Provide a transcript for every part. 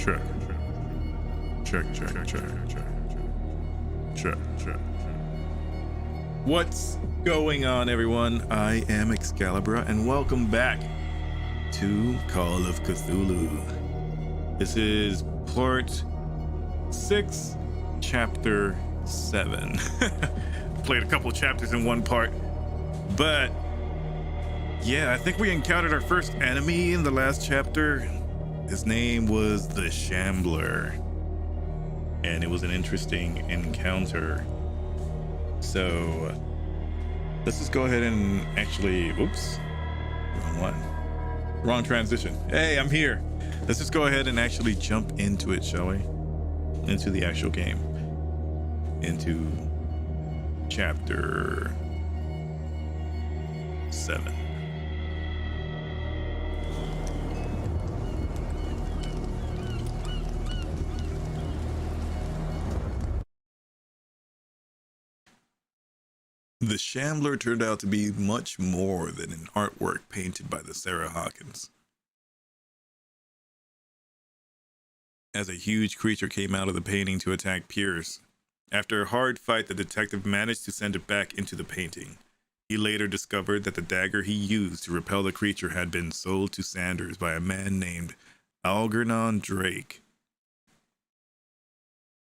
Check. Check. What's going on, everyone? I am Excalibur, and welcome back to Call of Cthulhu. This is part 6, chapter 7. Played a couple chapters in one part, but yeah, I think we encountered our first enemy in the last chapter. His name was the Shambler, and it was an interesting encounter. So let's just go ahead and actually, oops, wrong transition. Hey, I'm here. Let's just go ahead and actually jump into it, shall we? Into the actual game. Into chapter 7. The Shambler turned out to be much more than an artwork painted by the Sarah Hawkins. As a huge creature came out of the painting to attack Pierce, after a hard fight, the detective managed to send it back into the painting. He later discovered that the dagger he used to repel the creature had been sold to Sanders by a man named Algernon Drake,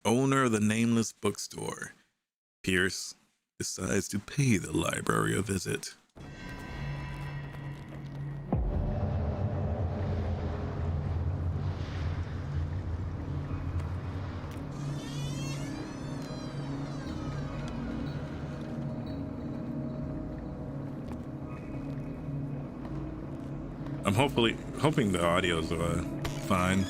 owner of the nameless bookstore. Pierce decides to pay the library a visit. I'm hoping the audio's fine.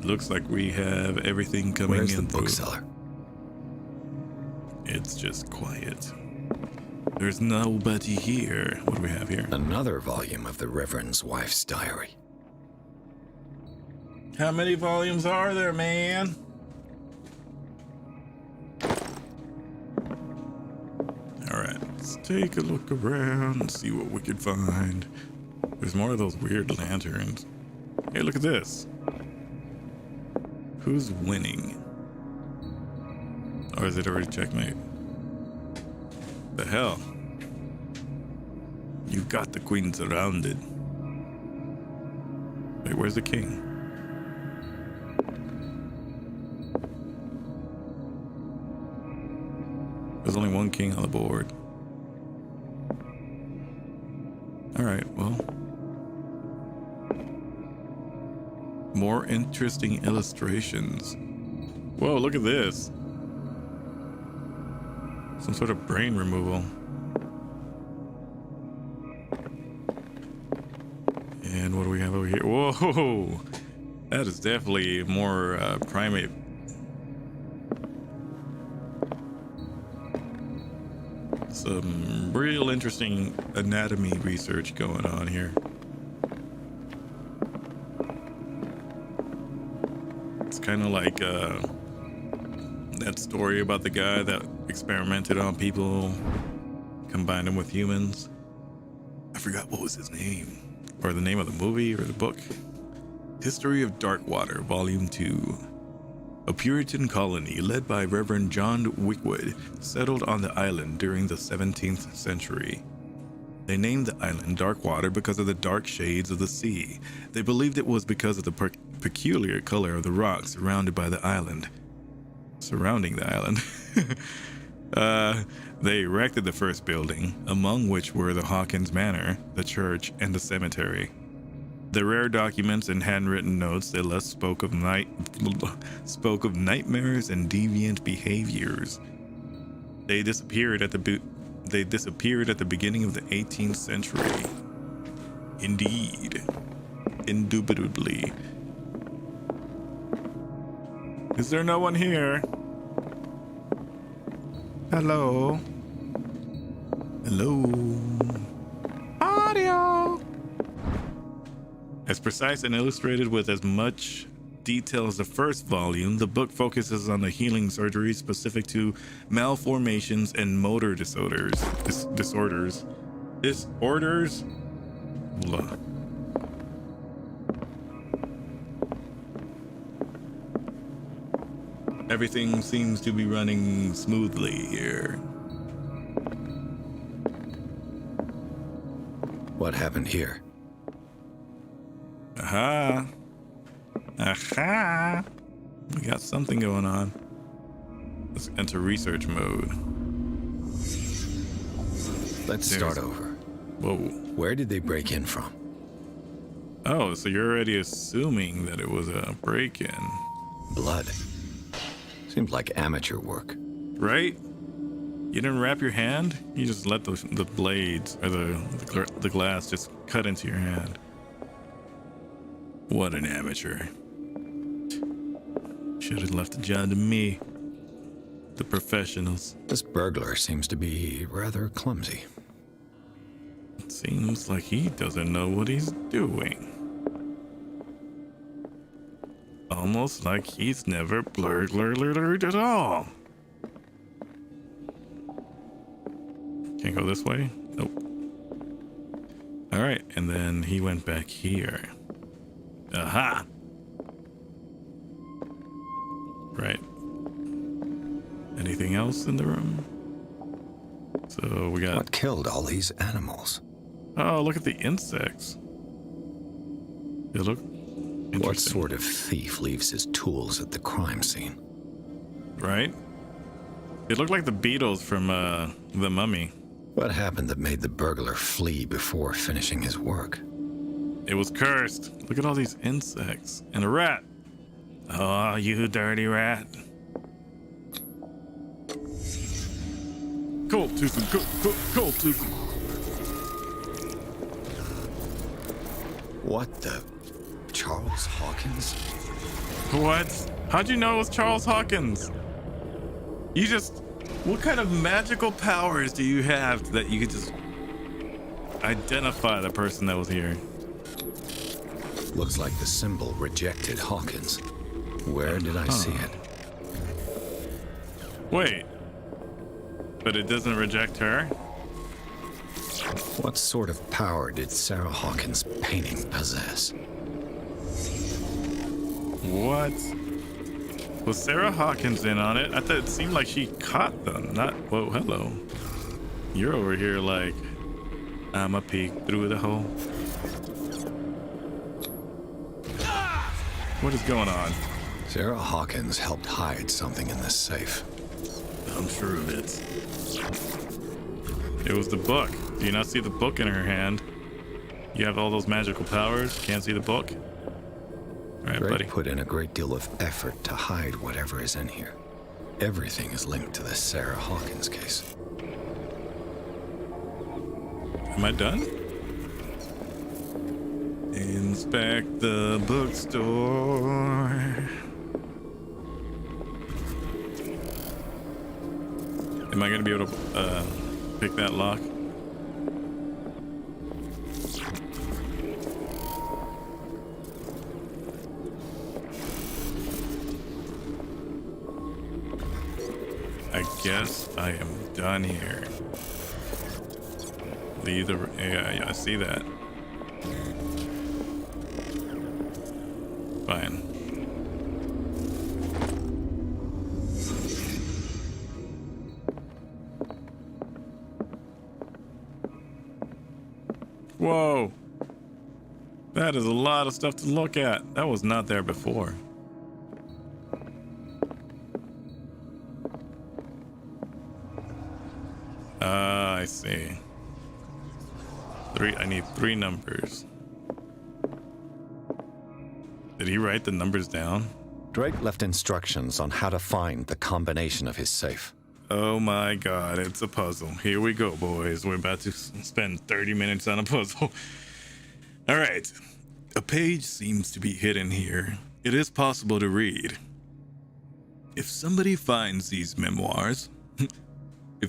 Looks like we have everything coming in. Where's the bookseller? It's just quiet. There's nobody here. What do we have here? Another volume of the Reverend's wife's diary. How many volumes are there, man? Alright, let's take a look around and see what we can find. There's more of those weird lanterns. Hey, look at this. Who's winning? Or is it already checkmate? The hell? You got the queen surrounded. Wait, where's the king? There's only one king on the board. Alright, well. More interesting illustrations. Whoa, look at this. Some sort of brain removal. And what do we have over here? Whoa! That is definitely more primate. Some real interesting anatomy research going on here. Kind of like that story about the guy that experimented on people, combined them with humans. I forgot what was his name, or the name of the movie or the book. History of Darkwater, Volume 2. A Puritan colony led by Reverend John Wickwood settled on the island during the 17th century. They named the island Darkwater because of the dark shades of the sea. They believed it was because of the peculiar color of the rocks surrounding the island. They erected the first building, among which were the Hawkins Manor, the church, and the cemetery. The rare documents and handwritten notes they left spoke of nightmares and deviant behaviors. They disappeared at the beginning of the 18th century. Indeed. Indubitably. Is there no one here? Hello? Hello? Audio! As precise and illustrated with as much detail as the first volume, the book focuses on the healing surgery specific to malformations and motor disorders. Everything seems to be running smoothly here. What happened here? Aha. Aha. We got something going on. Let's enter research mode. Let's start over. Whoa. Where did they break in from? Oh, so you're already assuming that it was a break-in. Blood. Seems like amateur work. Right? You didn't wrap your hand? You just let the blades or the glass just cut into your hand. What an amateur. Should have left the job to me. The professionals. This burglar seems to be rather clumsy. It seems like he doesn't know what he's doing. Almost like he's never burglared at all. Can't go this way? Nope. All right, and then he went back here. Aha! Right. Anything else in the room? So we got... What killed all these animals? Oh, look at the insects. They look interesting. What sort of thief leaves his tools at the crime scene? Right? It looked like the beetles from The Mummy. What happened that made the burglar flee before finishing his work? It was cursed. Look at all these insects. And a rat. Oh, you dirty rat. Cold tooth. Cold tooth. What the... Charles Hawkins? What? How'd you know it was Charles Hawkins? You just... What kind of magical powers do you have that you could just identify the person that was here? Looks like the symbol rejected Hawkins. Where did I see it? Wait. But it doesn't reject her? What sort of power did Sarah Hawkins' painting possess? What? Was Sarah Hawkins in on it? I thought it seemed like she caught them. Not... Whoa, hello. You're over here like... I'ma peek through the hole. What is going on? Sarah Hawkins helped hide something in this safe. I'm sure of it. It was the book. Do you not see the book in her hand? You have all those magical powers. Can't see the book? All right, Drake buddy. put in a great deal of effort to hide whatever is in here. Everything is linked to the Sarah Hawkins case. Am I done? Inspect the bookstore. Am I gonna be able to pick that lock? I guess I am done here. Leave the... Yeah, I see that. Fine. Whoa. That is a lot of stuff to look at. That was not there before. I see. I need 3 numbers. Did he write the numbers down? Drake left instructions on how to find the combination of his safe. Oh my god, it's a puzzle. Here we go, boys. We're about to spend 30 minutes on a puzzle. All right. A page seems to be hidden here. It is possible to read. If somebody finds these memoirs... no,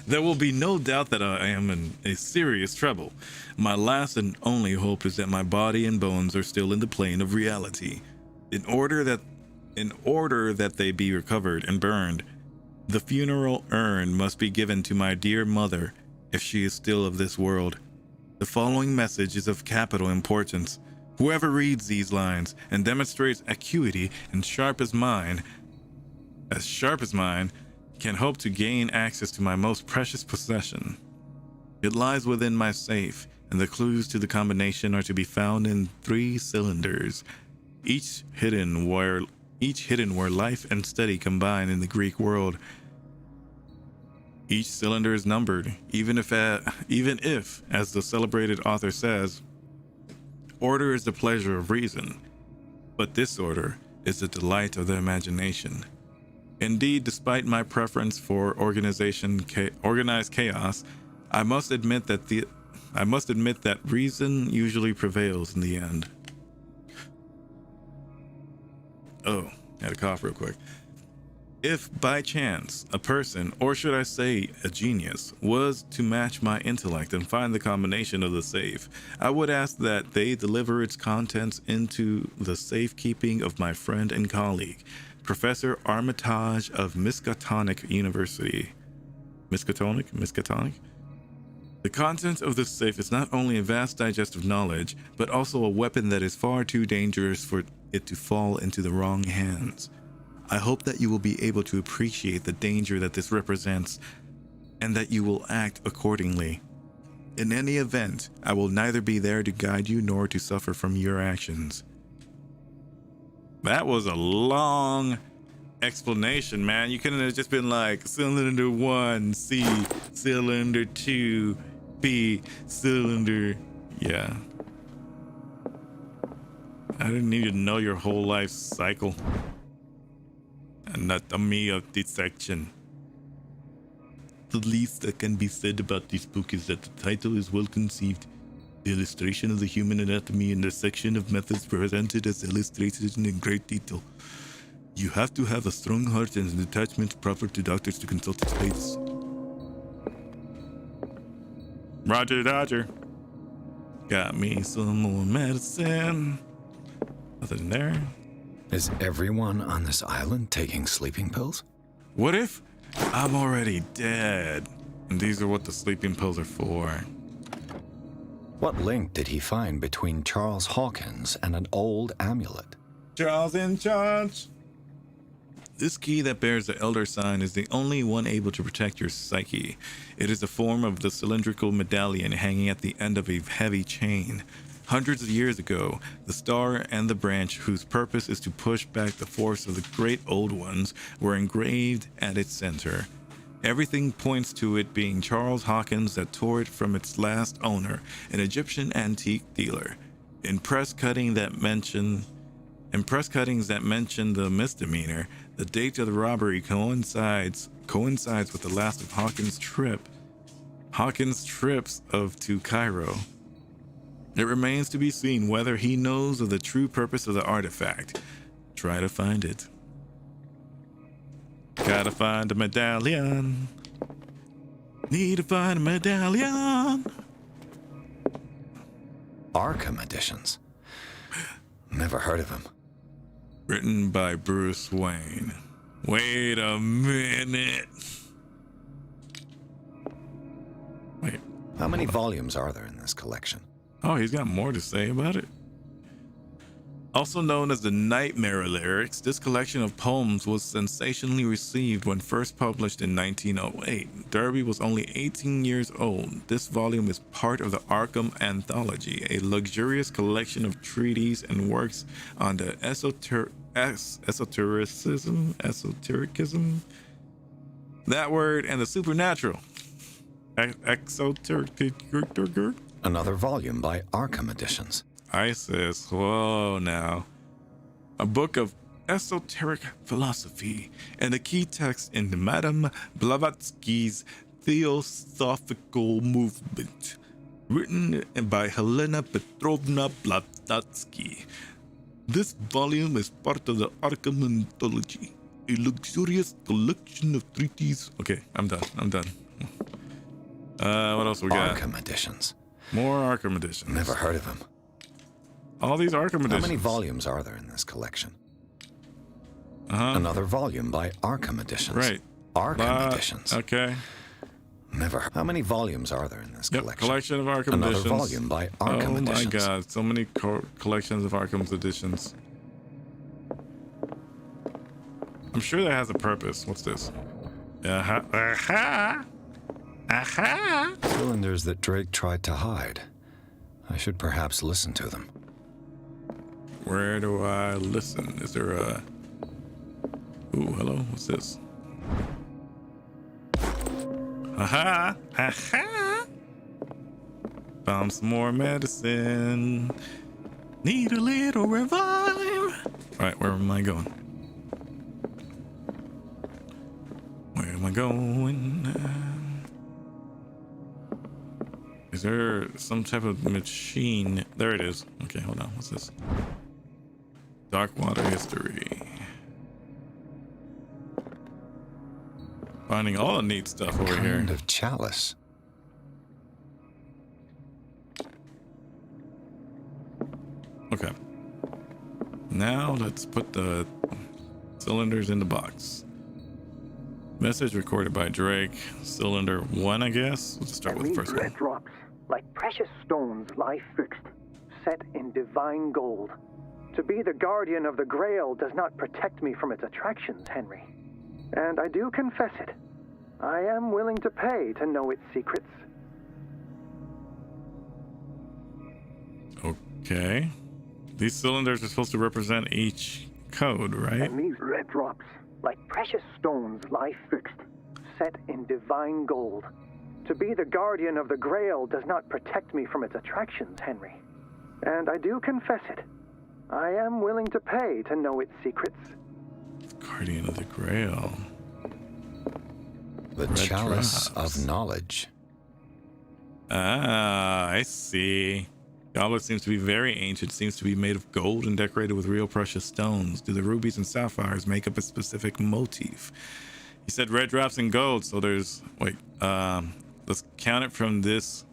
there will be no doubt that I am in a serious trouble. My last and only hope is that my body and bones are still in the plane of reality. In order that they be recovered and burned, the funeral urn must be given to my dear mother if she is still of this world. The following message is of capital importance. Whoever reads these lines and demonstrates acuity and sharp as mine, can hope to gain access to my most precious possession. It lies within my safe, and the clues to the combination are to be found in 3 cylinders, each hidden where life and study combine in the Greek world. Each cylinder is numbered, even if, as the celebrated author says, order is the pleasure of reason, but disorder is the delight of the imagination. Indeed, despite my preference for organized chaos, I must admit that reason usually prevails in the end. Oh, had a cough real quick. If by chance a person, or should I say a genius, was to match my intellect and find the combination of the safe, I would ask that they deliver its contents into the safekeeping of my friend and colleague, Professor Armitage of Miskatonic University. Miskatonic? The contents of this safe is not only a vast digestive knowledge, but also a weapon that is far too dangerous for it to fall into the wrong hands. I hope that you will be able to appreciate the danger that this represents, and that you will act accordingly. In any event, I will neither be there to guide you nor to suffer from your actions. That was a long explanation, man. You couldn't have just been like, cylinder 1, C, cylinder 2, B, cylinder... Yeah. I didn't need to know your whole life cycle. Anatomy of dissection. The least that can be said about this book is that the title is well conceived. The illustration of the human anatomy and the section of methods presented as illustrated in great detail. You have to have a strong heart and an attachment proper to doctors to consult its pace. Roger, Dodger. Got me some more medicine. Nothing there. Is everyone on this island taking sleeping pills? What if I'm already dead, and these are what the sleeping pills are for? What link did he find between Charles Hawkins and an old amulet? Charles in charge. This key that bears the Elder Sign is the only one able to protect your psyche. It is the form of the cylindrical medallion hanging at the end of a heavy chain. Hundreds of years ago, the star and the branch, whose purpose is to push back the force of the great old ones, were engraved at its center. Everything points to it being Charles Hawkins that tore it from its last owner, an Egyptian antique dealer. In press cuttings that mention the misdemeanor, the date of the robbery coincides with the last of Hawkins' trips to Cairo. It remains to be seen whether he knows of the true purpose of the artifact. Try to find it. Gotta find a medallion. Need to find a medallion. Arkham Editions. Never heard of him. Written by Bruce Wayne. Wait a minute. Wait. How many volumes are there in this collection? Oh, he's got more to say about it. Also known as the Nightmare Lyrics, this collection of poems was sensationally received when first published in 1908. Derby was only 18 years old. This volume is part of the Arkham Anthology, a luxurious collection of treatises and works on the esotericism, that word, and the supernatural. Another volume by Arkham Editions. Isis, whoa now. A book of esoteric philosophy and a key text in Madame Blavatsky's Theosophical Movement, written by Helena Petrovna Blavatsky. This volume is part of the Arkham Anthology, a luxurious collection of treatises. Okay, I'm done. What else we got? Arkham Editions. More Arkham Editions. Never heard of him. All these Arkham Editions. How many volumes are there in this collection? Another volume by Arkham Editions. Right. Arkham Editions. Okay. Never. How many volumes are there in this collection? Collection of Arkham Another editions. volume by Arkham editions. Oh my god, so many collections of Arkham's editions. I'm sure that has a purpose. What's this? Aha! Aha! Aha! Cylinders that Drake tried to hide. I should perhaps listen to them. Where do I listen? Is there a... Ooh, hello? What's this? Aha! Aha! Found some more medicine. Need a little revive. Alright, where am I going? Where am I going? Is there some type of machine? There it is. Okay, hold on. What's this? Dark water history. Finding all the neat stuff over here. Kind of chalice. Okay. Now let's put the cylinders in the box. Message recorded by Drake. Cylinder 1, I guess. Let's start with the first one. Drops, like precious stones, lie fixed, set in divine gold. To be the guardian of the Grail does not protect me from its attractions, Henry. And I do confess it. I am willing to pay to know its secrets. Okay. These cylinders are supposed to represent each code, right? And these red drops, like precious stones, lie fixed, set in divine gold. To be the guardian of the Grail does not protect me from its attractions, Henry. And I do confess it. I am willing to pay to know its secrets. Guardian of the Grail. The Red Chalice drops. of Knowledge. Ah, I see. Goblet seems to be very ancient, seems to be made of gold and decorated with real precious stones. Do the rubies and sapphires make up a specific motif? He said red drops and gold, so there's, wait, let's count it from this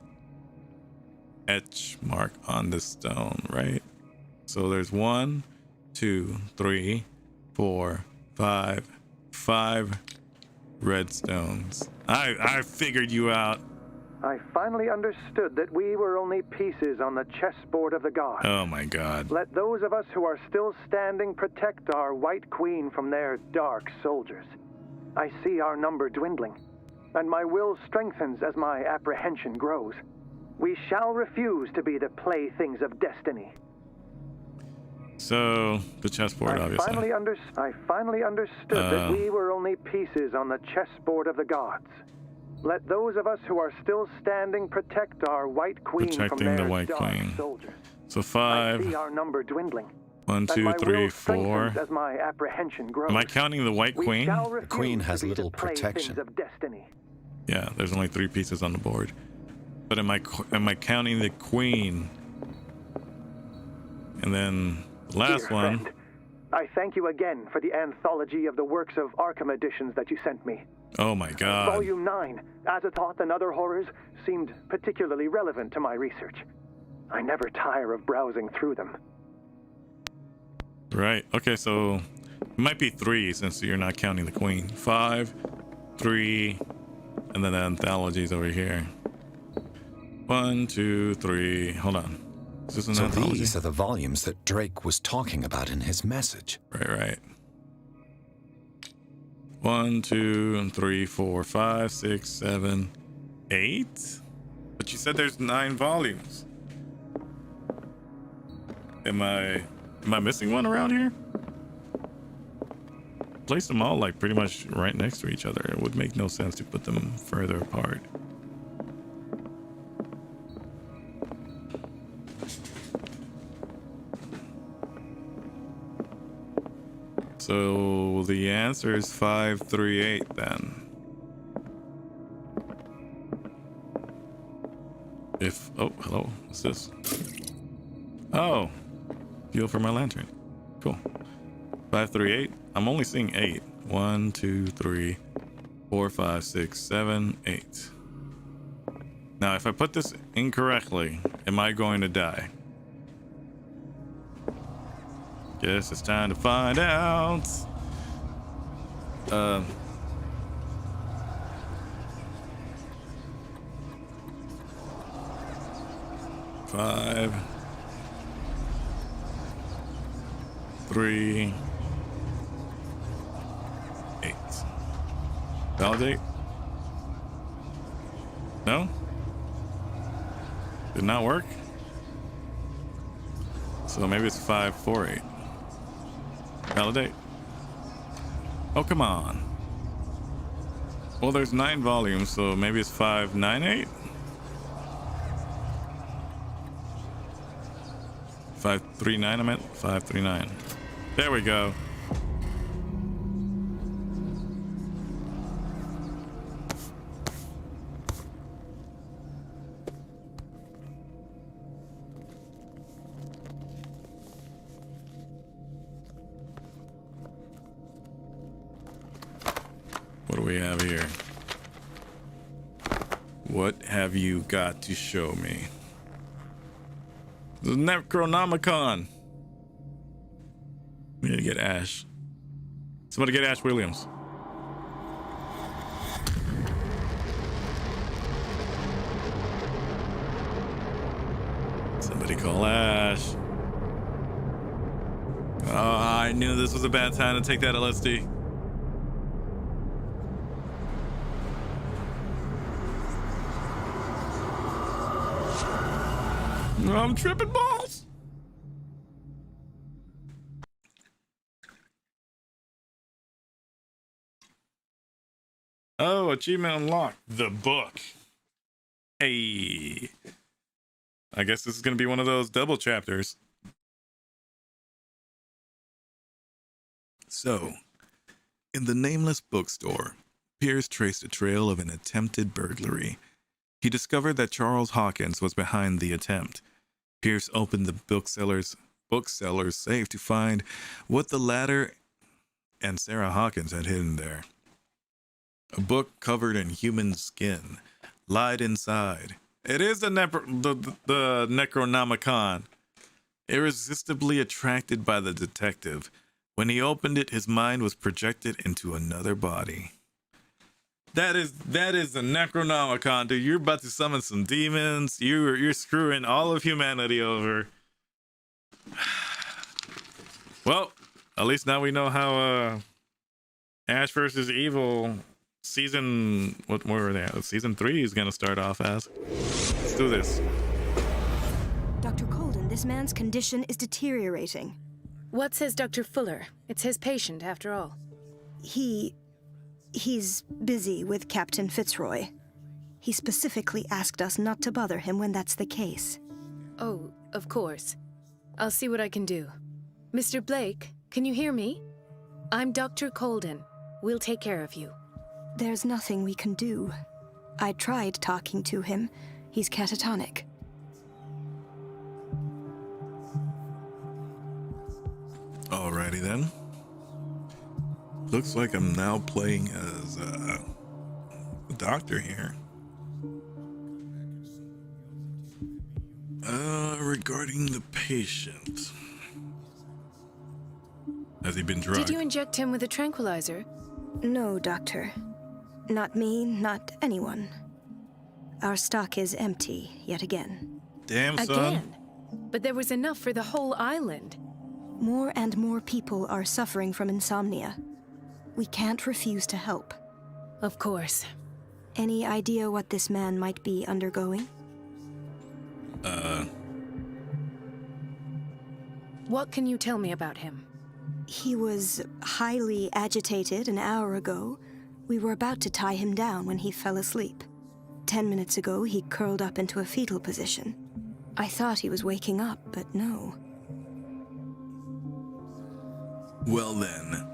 etch mark on this stone, right? So there's 1, 2, 3, 4, 5 red stones. I figured you out. I finally understood that we were only pieces on the chessboard of the gods. Oh my god. Let those of us who are still standing protect our White Queen from their dark soldiers. I see our number dwindling, and my will strengthens as my apprehension grows. We shall refuse to be the playthings of destiny. So, the chessboard, obviously. I finally understood that we were only pieces on the chessboard of the gods. Let those of us who are still standing protect our White Queen from Protecting their the White dark Queen. soldiers. So I 5. see our number dwindling. 1, 2, 3, 4. As my apprehension grows. Am I counting the White Queen? The Queen has little protection. Of destiny. Yeah, there's only 3 pieces on the board. But am I counting the Queen? And then the last Dear one. friend, I thank you again for the anthology of the works of Arkham editions that you sent me. Oh my god. Volume 9, Azathoth and Other Horrors, seemed particularly relevant to my research. I never tire of browsing through them. Right. Okay, so it might be 3 since you're not counting the Queen. 5, 3, and then the anthologies over here. 1, 2, 3. Hold on. Is this an So anthology? these are the volumes that Drake was talking about in his message. Right. 1, 2, 3, 4, 5, 6, 7, 8. But you said there's 9 volumes. Am I missing one around here? Place them all like pretty much right next to each other. It would make no sense to put them further apart. So the answer is 538 then. Oh, hello, what's this? Oh, fuel for my lantern. Cool. 538. I'm only seeing 8. 1, 2, 3, 4, 5, 6, 7, 8. Now, if I put this incorrectly, am I going to die? Guess it's time to find out. 5, 3, 8. Validate? No? Did not work? So maybe it's 5, 4, 8. Validate. Oh, come on. Well, there's 9 volumes, so maybe it's 5, 9, 8? 539, I meant 539. There we go. What do we have here? What have you got to show me? The Necronomicon. We need to get Ash. Somebody get Ash Williams. Somebody call Ash. Oh, I knew this was a bad time to take that LSD. I'm tripping balls. Oh, achievement unlocked. The book. Hey. I guess this is going to be one of those double chapters. So, in the nameless bookstore, Pierce traced a trail of an attempted burglary. He discovered that Charles Hawkins was behind the attempt. Pierce opened the bookseller's safe to find what the latter and Sarah Hawkins had hidden there. A book covered in human skin lied inside. It is the Necronomicon. Irresistibly attracted by the detective, when he opened it, his mind was projected into another body. That is the Necronomicon, dude. You're about to summon some demons. You're screwing all of humanity over. Well, at least now we know how Ash versus Evil season, what more are they at? Season 3 is gonna start off as. Let's do this. Dr. Colden, this man's condition is deteriorating. What says Dr. Fuller? It's his patient, after all. He's busy with Captain Fitzroy. He specifically asked us not to bother him when that's the case. Oh, of course. I'll see what I can do. Mr. Blake, can you hear me? I'm Dr. Colden. We'll take care of you. There's nothing we can do. I tried talking to him. He's catatonic. Alrighty then. Looks like I'm now playing as a doctor here. Regarding the patient. Has he been drugged? Did you inject him with a tranquilizer? No, Doctor. Not me, not anyone. Our stock is empty yet again. Damn, son. Again? But there was enough for the whole island. More and more people are suffering from insomnia. We can't refuse to help. Of course. Any idea what this man might be undergoing? What can you tell me about him? He was highly agitated an hour ago. We were about to tie him down when he fell asleep. 10 minutes ago, he curled up into a fetal position. I thought he was waking up, but no. Well then.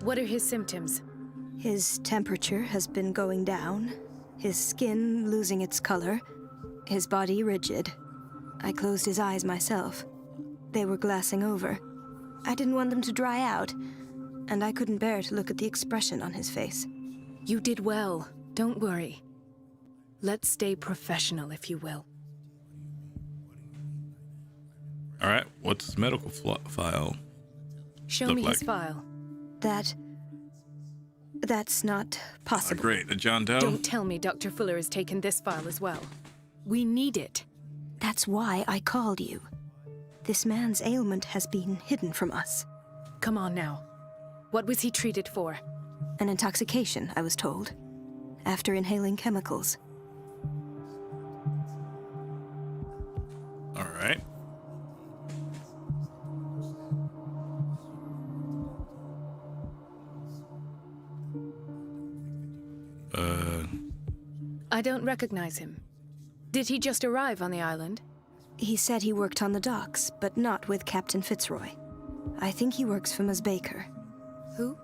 What are his symptoms? His temperature has been going down, his skin losing its color, his body rigid. I closed his eyes myself. They were glassing over. I didn't want them to dry out, and I couldn't bear to look at the expression on his face. You did well. Don't worry. Let's stay professional, if you will. All right, what's his medical file? Show look me like? his file. That That's not possible. Great. John Doe? Don't tell me Dr. Fuller has taken this file as well. We need it. That's why I called you. This man's ailment has been hidden from us. Come on now. What was he treated for? An intoxication, I was told, after inhaling chemicals. All right. I don't recognize him. Did he just arrive on the island? He said he worked on the docks, but not with Captain Fitzroy. I think he works for Ms. Baker. Who?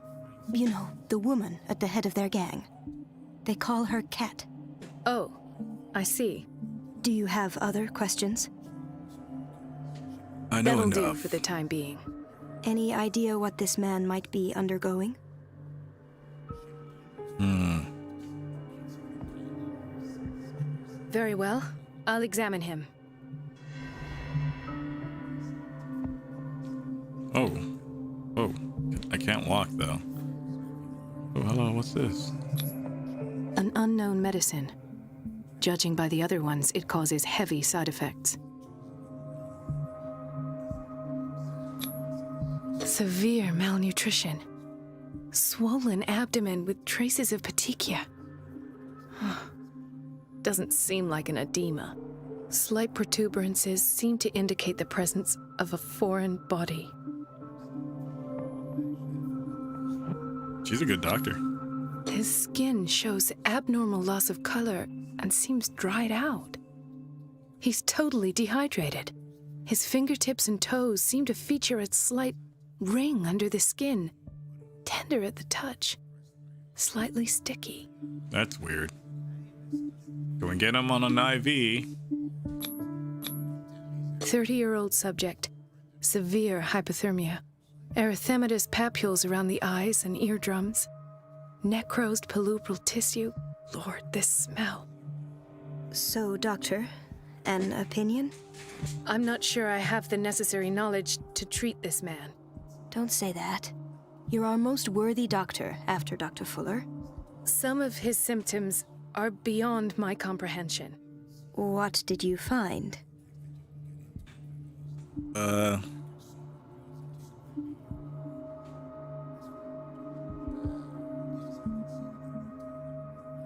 You know, the woman at the head of their gang. They call her Cat. Oh, I see. Do you have other questions? I know That'll do enough. for the time being. Any idea what this man might be undergoing? Very well. I'll examine him. Oh. Oh. I can't walk, though. Oh, hello. What's this? An unknown medicine. Judging by the other ones, it causes heavy side effects. Severe malnutrition. Swollen abdomen with traces of petechia. Doesn't seem like an edema. Slight protuberances seem to indicate the presence of a foreign body. She's a good doctor. His skin shows abnormal loss of color and seems dried out. He's totally dehydrated. His fingertips and toes seem to feature a slight ring under the skin, tender at the touch, slightly sticky. That's weird. Go and get him on an IV. 30-year-old subject, severe hypothermia, erythematous papules around the eyes and eardrums, necrosed palpebral tissue. Lord, this smell. So, Doctor, an opinion? I'm not sure I have the necessary knowledge to treat this man. Don't say that. You're our most worthy doctor after Dr. Fuller. Some of his symptoms are beyond my comprehension. What did you find?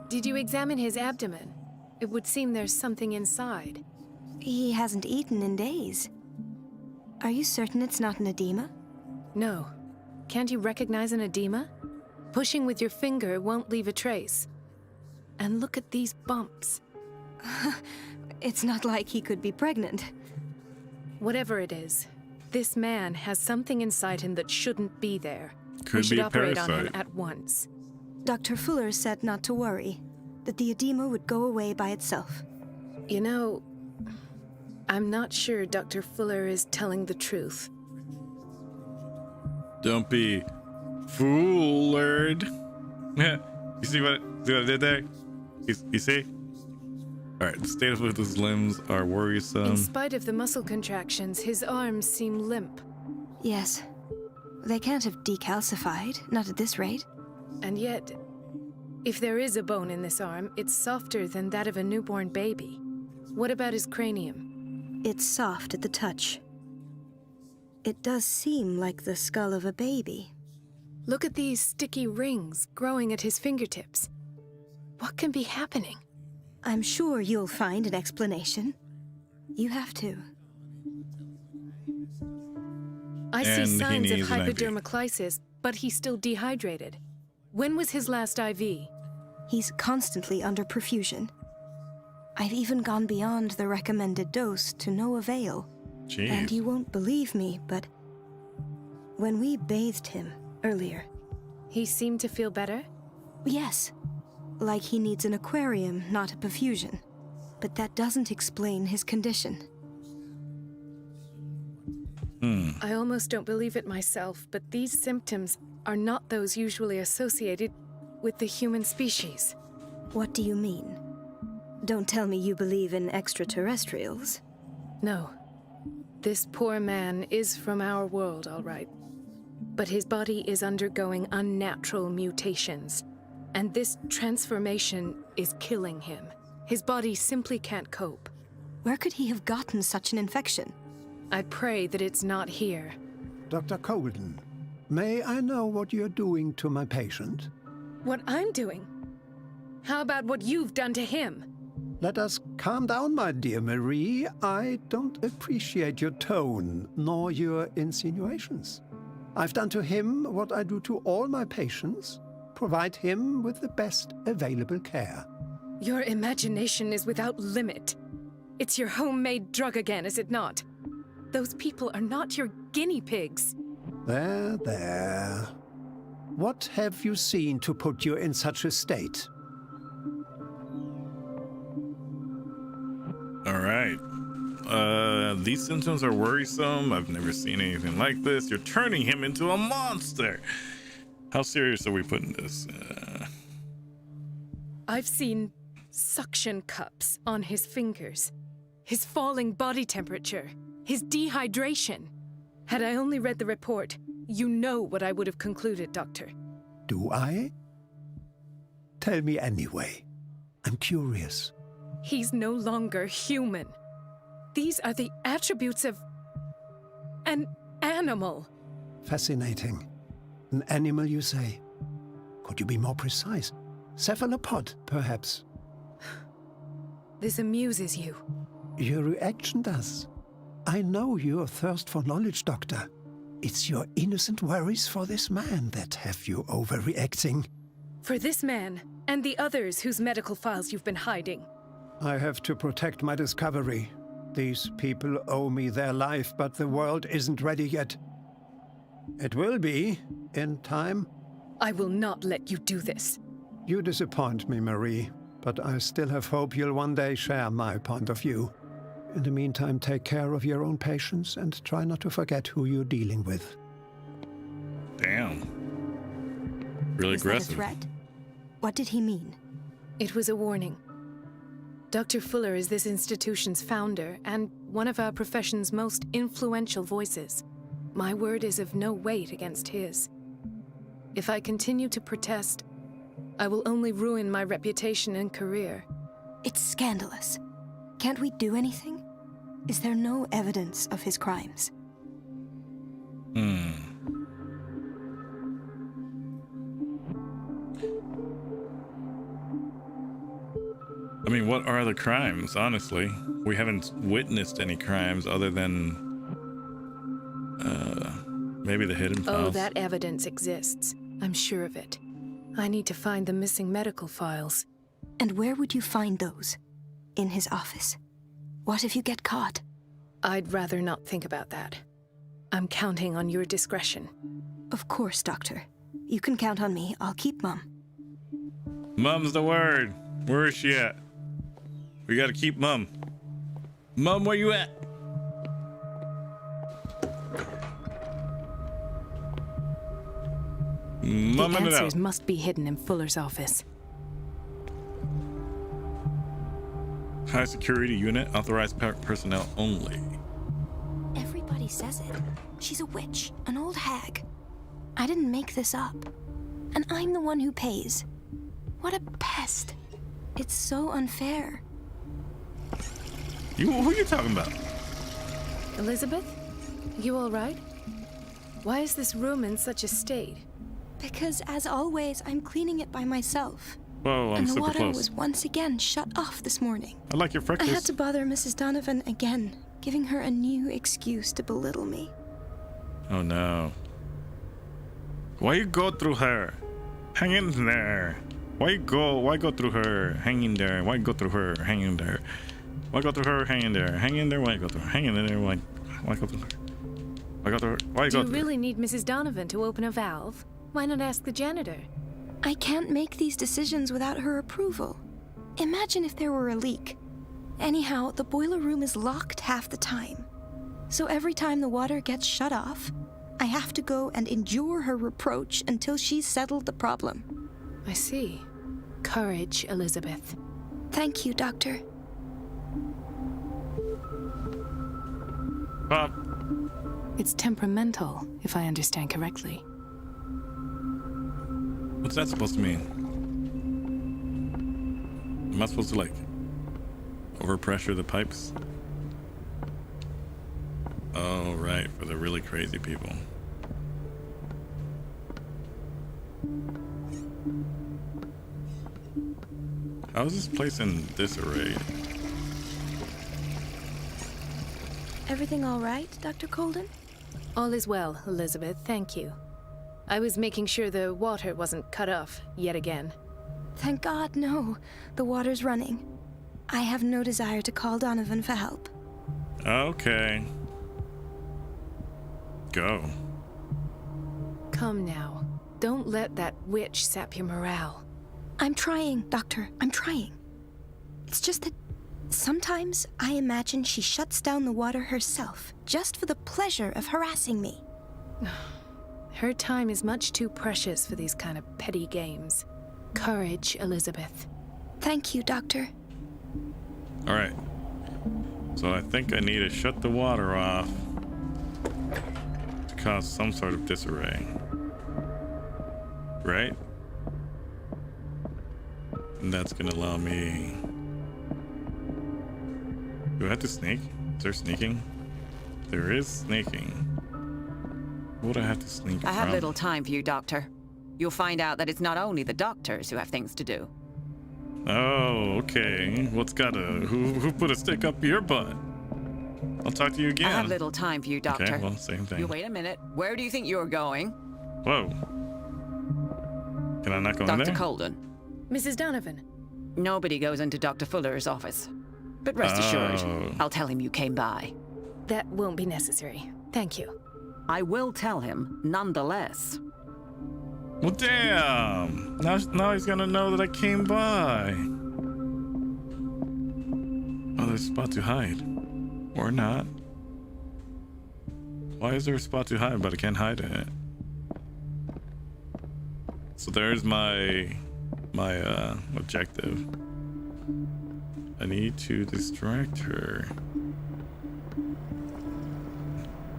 Did you examine his abdomen? It would seem there's something inside. He hasn't eaten in days. Are you certain it's not an edema? No. Can't you recognize an edema? Pushing with your finger won't leave a trace. And look at these bumps. It's not like he could be pregnant. Whatever it is, this man has something inside him that shouldn't be there. Could We should be a operate on him parasite. at once. Dr. Fuller said not to worry, that the edema would go away by itself. You know, I'm not sure Dr. Fuller is telling the truth. Don't be fooled. You see what I did there? You see? Alright, the state of his limbs are worrisome. In spite of the muscle contractions, his arms seem limp. Yes. They can't have decalcified, not at this rate. And yet, if there is a bone in this arm, it's softer than that of a newborn baby. What about his cranium? It's soft at the touch. It does seem like the skull of a baby. Look at these sticky rings growing at his fingertips. What can be happening? I'm sure you'll find an explanation. You have to. I see And he signs of needs an IV. hypodermoclysis, but he's still dehydrated. When was his last IV? He's constantly under perfusion. I've even gone beyond the recommended dose to no avail. Jeez. And you won't believe me, but when we bathed him earlier, He seemed to feel better? yes, like he needs an aquarium, not a perfusion. But that doesn't explain his condition. I almost don't believe it myself, but these symptoms are not those usually associated with the human species. What do you mean? Don't tell me you believe in extraterrestrials. No. This poor man is from our world, all right. but his body is undergoing unnatural mutations, and this transformation is killing him. His body simply can't cope. Where could he have gotten such an infection? I pray that it's not here. Dr. Colden, may I know what you're doing to my patient? What I'm doing? How about what you've done to him? Let us calm down, my dear Marie. I don't appreciate your tone, nor your insinuations. I've done to him what I do to all my patients, provide him with the best available care. Your imagination is without limit. It's your homemade drug again, is it not? Those people are not your guinea pigs. There, there. What have you seen to put you in such a state? All right. These symptoms are worrisome. I've never seen anything like this. You're turning him into a monster. How serious are we putting this? I've seen suction cups on his fingers, his falling body temperature, his dehydration. Had I only read the report, you know what I would have concluded, Doctor. Do I? Tell me anyway. I'm curious. He's no longer human. These are the attributes of an animal. Fascinating. An animal, you say? Could you be more precise? Cephalopod, perhaps? This amuses you. Your reaction does. I know your thirst for knowledge, Doctor. It's your innocent worries for this man that have you overreacting. For this man, and the others whose medical files you've been hiding. I have to protect my discovery. These people owe me their life, but the world isn't ready yet. It will be, in time. I will not let you do this. You disappoint me, Marie, but I still have hope you'll one day share my point of view. In the meantime, take care of your own patients and try not to forget who you're dealing with. Damn. Really Was aggressive. that a threat? What did he mean? It was a warning. Dr. Fuller is this institution's founder and one of our profession's most influential voices. My word is of no weight against his. If I continue to protest, I will only ruin my reputation and career. It's scandalous. Can't we do anything? Is there no evidence of his crimes? I mean, what are the crimes, honestly? We haven't witnessed any crimes other than maybe the hidden files. Oh, that evidence exists. I'm sure of it. I need to find the missing medical files. And where would you find those? In his office? What if you get caught? I'd rather not think about that. I'm counting on your discretion. Of course, Doctor. You can count on me. I'll keep Mum. Mum's the word. Where is she at? We gotta keep Mum. Mum, where you at? Mum The in it answers out. must be hidden in Fuller's office. High security unit, authorized personnel only. Everybody says it. She's a witch, an old hag. I didn't make this up. And I'm the one who pays. What a pest. It's so unfair. Who are you talking about? Elizabeth? You all right? Why is this room in such a state? Because, as always, I'm cleaning it by myself. Whoa, I'm And the super water close. was once again shut off this morning. I like your I freckles. had to bother Mrs. Donovan again, giving her a new excuse to belittle me. Oh no. Why you go through her? Hang in there. Why go through her? Hang in there. Why go through her? Hang in there. Why go through her? Hang in there. Hang in there. Why go through her? Hang in there. Why go through her? Why go through her? Why Do go you through really need Mrs. Donovan to open a valve? Why not ask the janitor? I can't make these decisions without her approval. Imagine if there were a leak. Anyhow, the boiler room is locked half the time. So every time the water gets shut off, I have to go and endure her reproach until she's settled the problem. I see. Courage, Elizabeth. Thank you, Doctor. Pop. It's temperamental, if I understand correctly. What's that supposed to mean? Am I supposed to, like, overpressure the pipes? Oh, right, for the really crazy people. How is this place in disarray? Everything all right, Dr. Colden? All is well, Elizabeth, thank you. I was making sure the water wasn't cut off yet again. Thank God, no. The water's running. I have no desire to call Donovan for help. Okay. Go. Come now. Don't let that witch sap your morale. I'm trying, Doctor. I'm trying. It's just that sometimes I imagine she shuts down the water herself, just for the pleasure of harassing me. Her time is much too precious for these kind of petty games. Courage, Elizabeth. Thank you, Doctor. All right. So I think I need to shut the water off to cause some sort of disarray. Right? And that's gonna allow me... Do I have to sneak? Is there sneaking? There is sneaking. What do I have to sneak from? I have little time for you, Doctor. You'll find out that it's not only the doctors who have things to do. Oh, okay. Who put a stick up your butt? I'll talk to you again. I have little time for you, Doctor. Okay, well, same thing. You wait a minute. Where do you think you're going? Whoa. Can I not go in there? Dr. Colden. Mrs. Donovan. Nobody goes into Dr. Fuller's office. But rest assured, I'll tell him you came by. That won't be necessary. Thank you. I will tell him, nonetheless. Well, damn. Now he's gonna know that I came by. Oh, there's a spot to hide. Or not. Why is there a spot to hide, but I can't hide in it? So there's my objective. I need to distract her.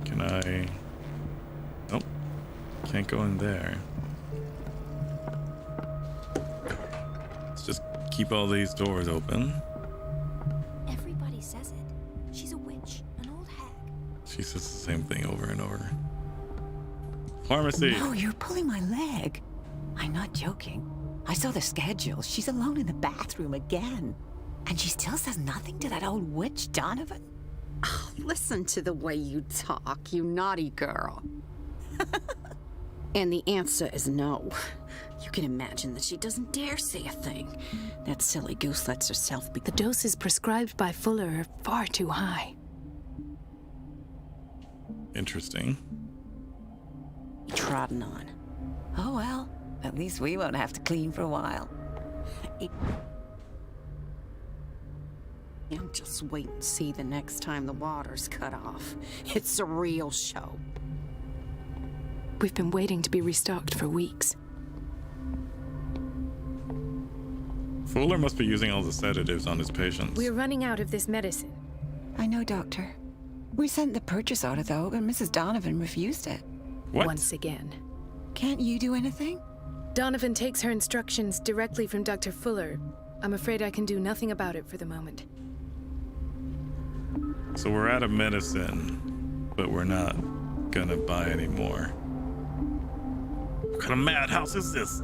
Can I? Nope. Can't go in there. Let's just keep all these doors open. Everybody says it. She's a witch, an old hag. She says the same thing over and over. Pharmacy. No, you're pulling my leg. I'm not joking. I saw the schedule. She's alone in the bathroom again. And she still says nothing to that old witch, Donovan? Oh, listen to the way you talk, you naughty girl. And the answer is no. You can imagine that she doesn't dare say a thing. That silly goose lets herself be... The doses prescribed by Fuller are far too high. Interesting. trodden on. Oh well, at least we won't have to clean for a while. You just wait and see the next time the water's cut off. It's a real show. We've been waiting to be restocked for weeks. Fuller must be using all the sedatives on his patients. We're running out of this medicine. I know, Doctor. We sent the purchase order, though, and Mrs. Donovan refused it. What? Once again. Can't you do anything? Donovan takes her instructions directly from Dr. Fuller. I'm afraid I can do nothing about it for the moment. So we're out of medicine, but we're not gonna buy any more. What kind of madhouse is this?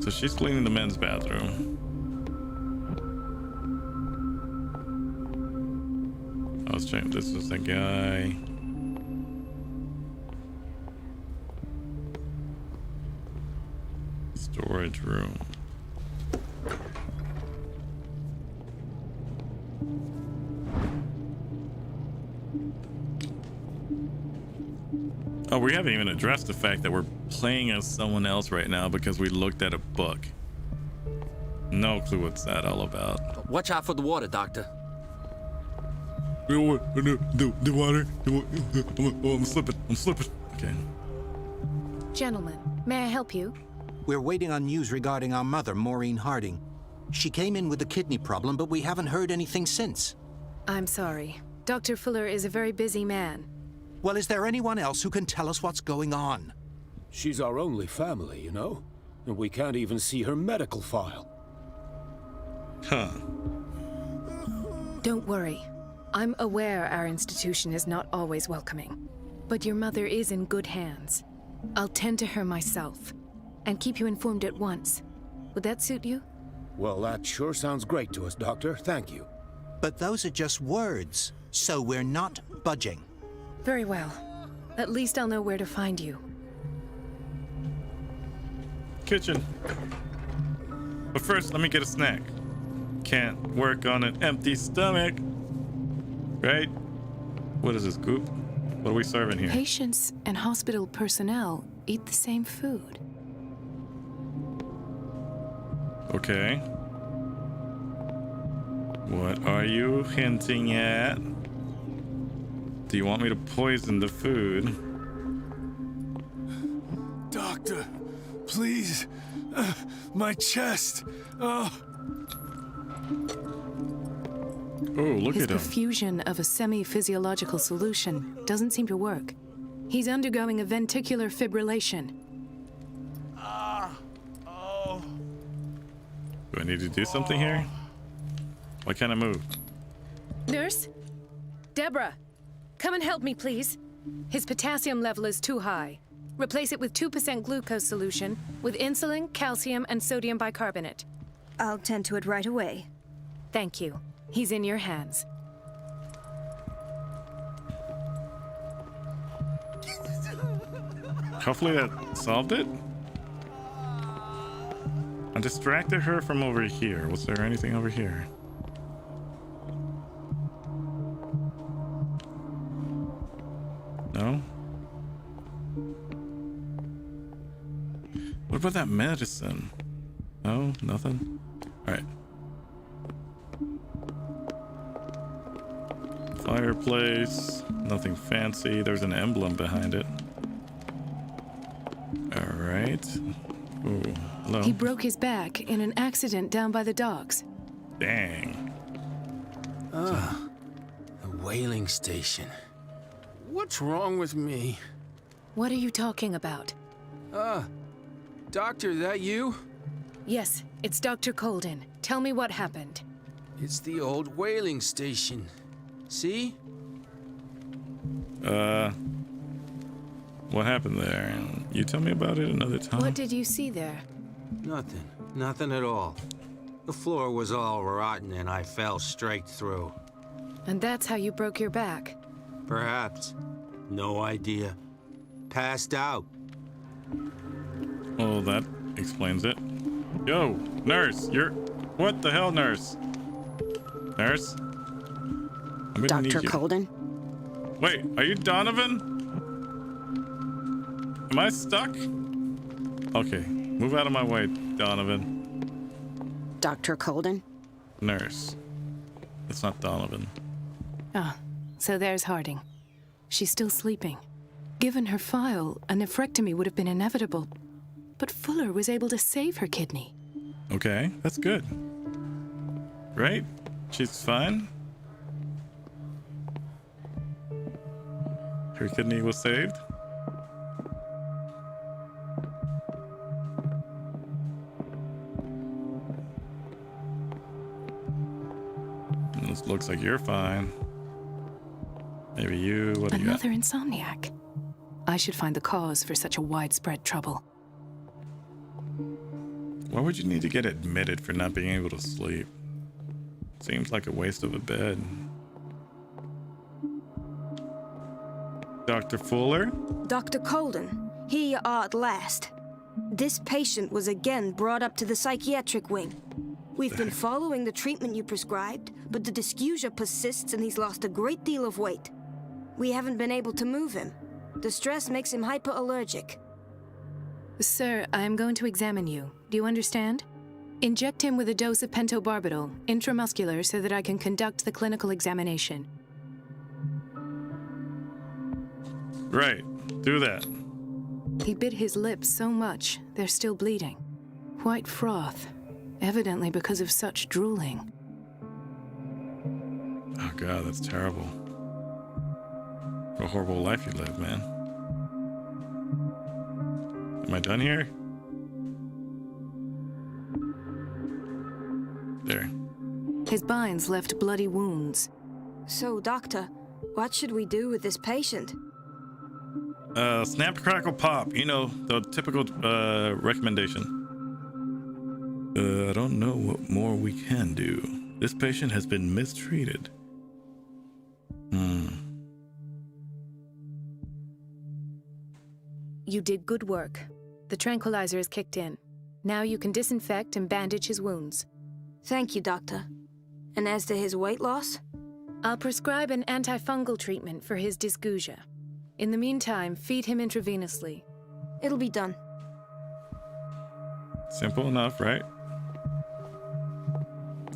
So she's cleaning the men's bathroom. I was checking. This was the guy. Storage room. Oh, we haven't even addressed the fact that we're playing as someone else right now because we looked at a book. No clue what's that all about. Watch out for the water, Doctor. The water. I'm slipping. Okay. Gentlemen, may I help you? We're waiting on news regarding our mother, Maureen Harding. She came in with a kidney problem, but we haven't heard anything since. I'm sorry. Dr. Fuller is a very busy man. Well, is there anyone else who can tell us what's going on? She's our only family, you know? And we can't even see her medical file. Huh. Don't worry. I'm aware our institution is not always welcoming. But your mother is in good hands. I'll tend to her myself. And keep you informed at once. Would that suit you? Well, that sure sounds great to us, Doctor. Thank you. But those are just words, so we're not budging. Very well. At least I'll know where to find you. Kitchen. But first, let me get a snack. Can't work on an empty stomach. Right? What is this, goop? What are we serving here? Patients and hospital personnel eat the same food. Okay. What are you hinting at? Do you want me to poison the food? Doctor, please. My chest. Oh. Oh, look His at him. perfusion of a semi-physiological solution doesn't seem to work. He's undergoing a ventricular fibrillation. Do I need to do something here? Why can't I move? Nurse? Deborah, come and help me, please. His potassium level is too high. Replace it with 2% glucose solution with insulin, calcium, and sodium bicarbonate. I'll tend to it right away. Thank you. He's in your hands. Hopefully that solved it? I distracted her from over here. Was there anything over here? No? What about that medicine? No? Nothing? Alright. Fireplace. Nothing fancy. There's an emblem behind it. Alright. Ooh, hello. He broke his back in an accident down by the docks. Dang. The whaling station. What's wrong with me? What are you talking about? Doctor, that you? Yes, it's Dr. Colden. Tell me what happened. It's the old whaling station. See? What happened there? You tell me about it another time. What did you see there? Nothing. Nothing at all. The floor was all rotten and I fell straight through. And that's how you broke your back? Perhaps. No idea. Passed out. Oh, that explains it. Yo, nurse, you're... What the hell, nurse? Nurse? I'm gonna Dr. need you. Colden? Wait, are you Donovan? Am I stuck? Okay, move out of my way, Donovan. Dr. Colden? Nurse. It's not Donovan. Ah, so there's Harding. She's still sleeping. Given her file, a nephrectomy would have been inevitable. But Fuller was able to save her kidney. Okay, that's good. Right? She's fine? Her kidney was saved? This looks like you're fine. Maybe you, what do you got? Another insomniac. I should find the cause for such a widespread trouble. Why would you need to get admitted for not being able to sleep? Seems like a waste of a bed. Dr. Fuller? Dr. Colden, here you are at last. This patient was again brought up to the psychiatric wing. We've been following the treatment you prescribed, but the dysgeusia persists and he's lost a great deal of weight. We haven't been able to move him. The stress makes him hyperallergic. Sir, I am going to examine you. Do you understand? Inject him with a dose of pentobarbital, intramuscular, so that I can conduct the clinical examination. Right, do that. He bit his lips so much, they're still bleeding. White froth, evidently because of such drooling. Oh God, that's terrible. What a horrible life you live, man. Am I done here? There. His binds left bloody wounds. So, Doctor, what should we do with this patient? Snap, crackle, pop. You know, the typical recommendation. I don't know what more we can do. This patient has been mistreated. You did good work. The tranquilizer is kicked in. Now you can disinfect and bandage his wounds. Thank you, Doctor. And as to his weight loss? I'll prescribe an antifungal treatment for his dysgeusia. In the meantime, feed him intravenously. It'll be done. Simple enough, right?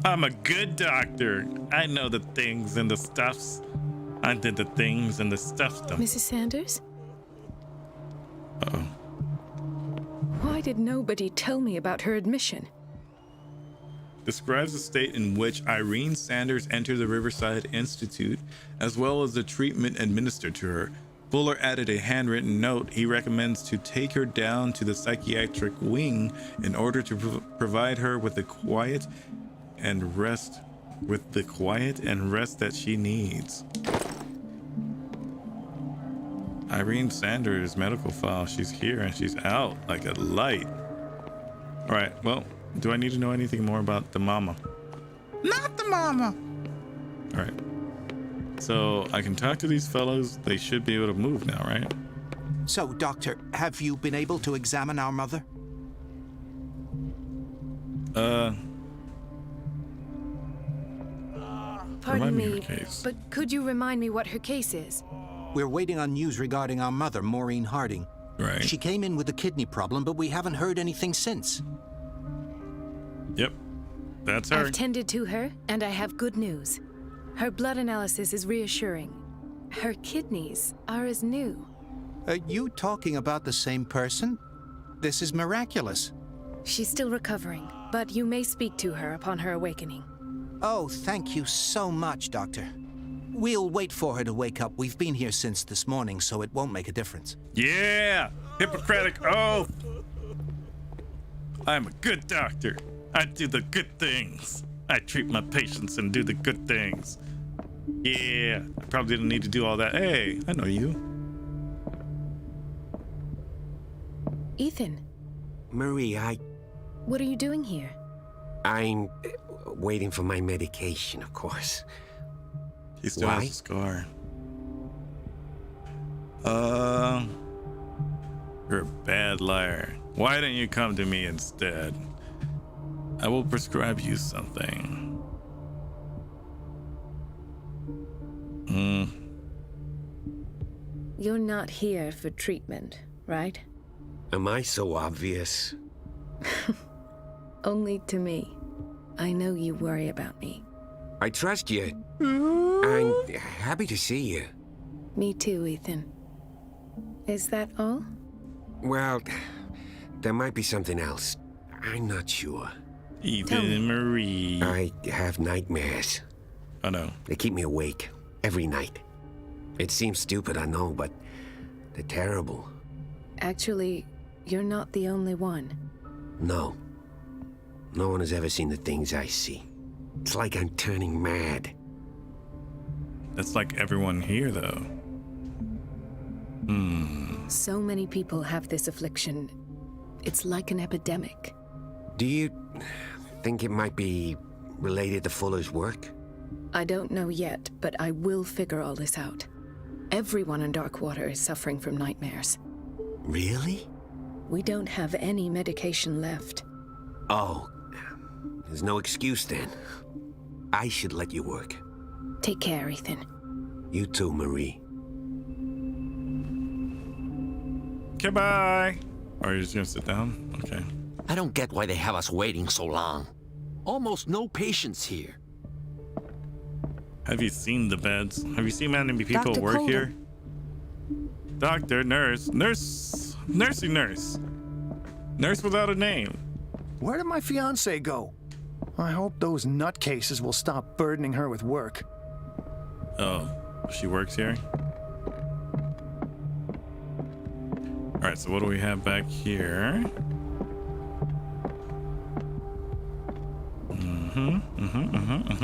I'm a good doctor. I know the things and the stuffs. I did the things and the stuff. Mrs. Sanders? Uh-oh. Why did nobody tell me about her admission? Describes the state in which Irene Sanders entered the Riverside Institute, as well as the treatment administered to her. Fuller added a handwritten note. He recommends to take her down to the psychiatric wing in order to provide her with the quiet and rest that she needs. Irene Sanders' medical file. She's here and she's out like a light. All right, well, do I need to know anything more about the mama? Not the mama. All right. So I can talk to these fellows. They should be able to move now, right? So, Doctor, have you been able to examine our mother? Pardon me, but could you remind me what her case is? We're waiting on news regarding our mother, Maureen Harding. Right. She came in with a kidney problem, but we haven't heard anything since. Yep, that's her. I've tended to her, and I have good news. Her blood analysis is reassuring. Her kidneys are as new. Are you talking about the same person? This is miraculous. She's still recovering, but you may speak to her upon her awakening. Oh, thank you so much, Doctor. We'll wait for her to wake up. We've been here since this morning, so it won't make a difference. Yeah! Hippocratic oath! I'm a good doctor. I do the good things. I treat my patients and do the good things. Yeah, I probably didn't need to do all that. Hey, I know you. Ethan. Marie, What are you doing here? I'm waiting for my medication, of course. He still has a scar. You're a bad liar. Why didn't you come to me instead? I will prescribe you something. You're not here for treatment, right? Am I so obvious? Only to me. I know you worry about me. I trust you. I'm happy to see you. Me too, Ethan. Is that all? Well, there might be something else. I'm not sure. Ethan Marie. I have nightmares. Oh no. They keep me awake every night. It seems stupid, I know, but they're terrible. Actually, you're not the only one. No. No one has ever seen the things I see. It's like I'm turning mad. That's like everyone here, though. So many people have this affliction. It's like an epidemic. Do you think it might be related to Fuller's work? I don't know yet, but I will figure all this out. Everyone in Darkwater is suffering from nightmares. Really? We don't have any medication left. Oh, there's no excuse then. I should let you work. Take care, Ethan. You too, Marie. Goodbye. Are you just gonna sit down? Okay. I don't get why they have us waiting so long. Almost no patients here. Have you seen the beds? Have you seen many people Dr. work Colden. here? Doctor, nurse. Nursey nurse. Nurse without a name. Where did my fiancée go? I hope those nutcases will stop burdening her with work. Oh, she works here? All right, so what do we have back here?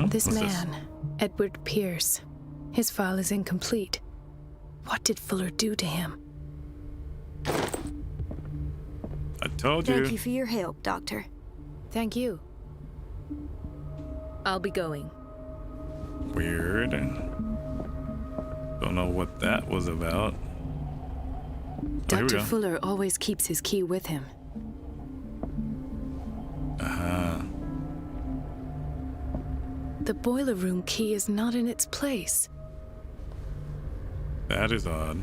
This What's man, Edward Pierce, his file is incomplete. What did Fuller do to him? I told you. Thank you for your help, Doctor. Thank you. I'll be going. Weird. Don't know what that was about. Oh, here we Dr. go. Fuller always keeps his key with him. The boiler room key is not in its place. That is odd.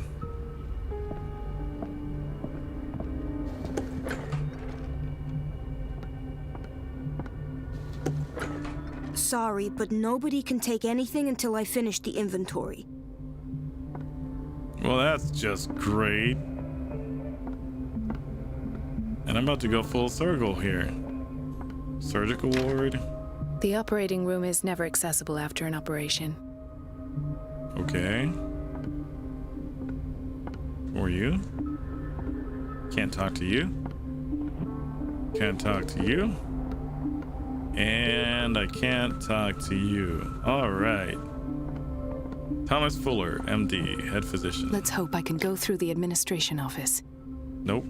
Sorry, but nobody can take anything until I finish the inventory. Well, that's just great. And I'm about to go full circle here. Surgical ward. The operating room is never accessible after an operation. Okay. Who are you? Can't talk to you. Can't talk to you. And I can't talk to you. All right. Thomas Fuller, MD, head physician. Let's hope I can go through the administration office. Nope.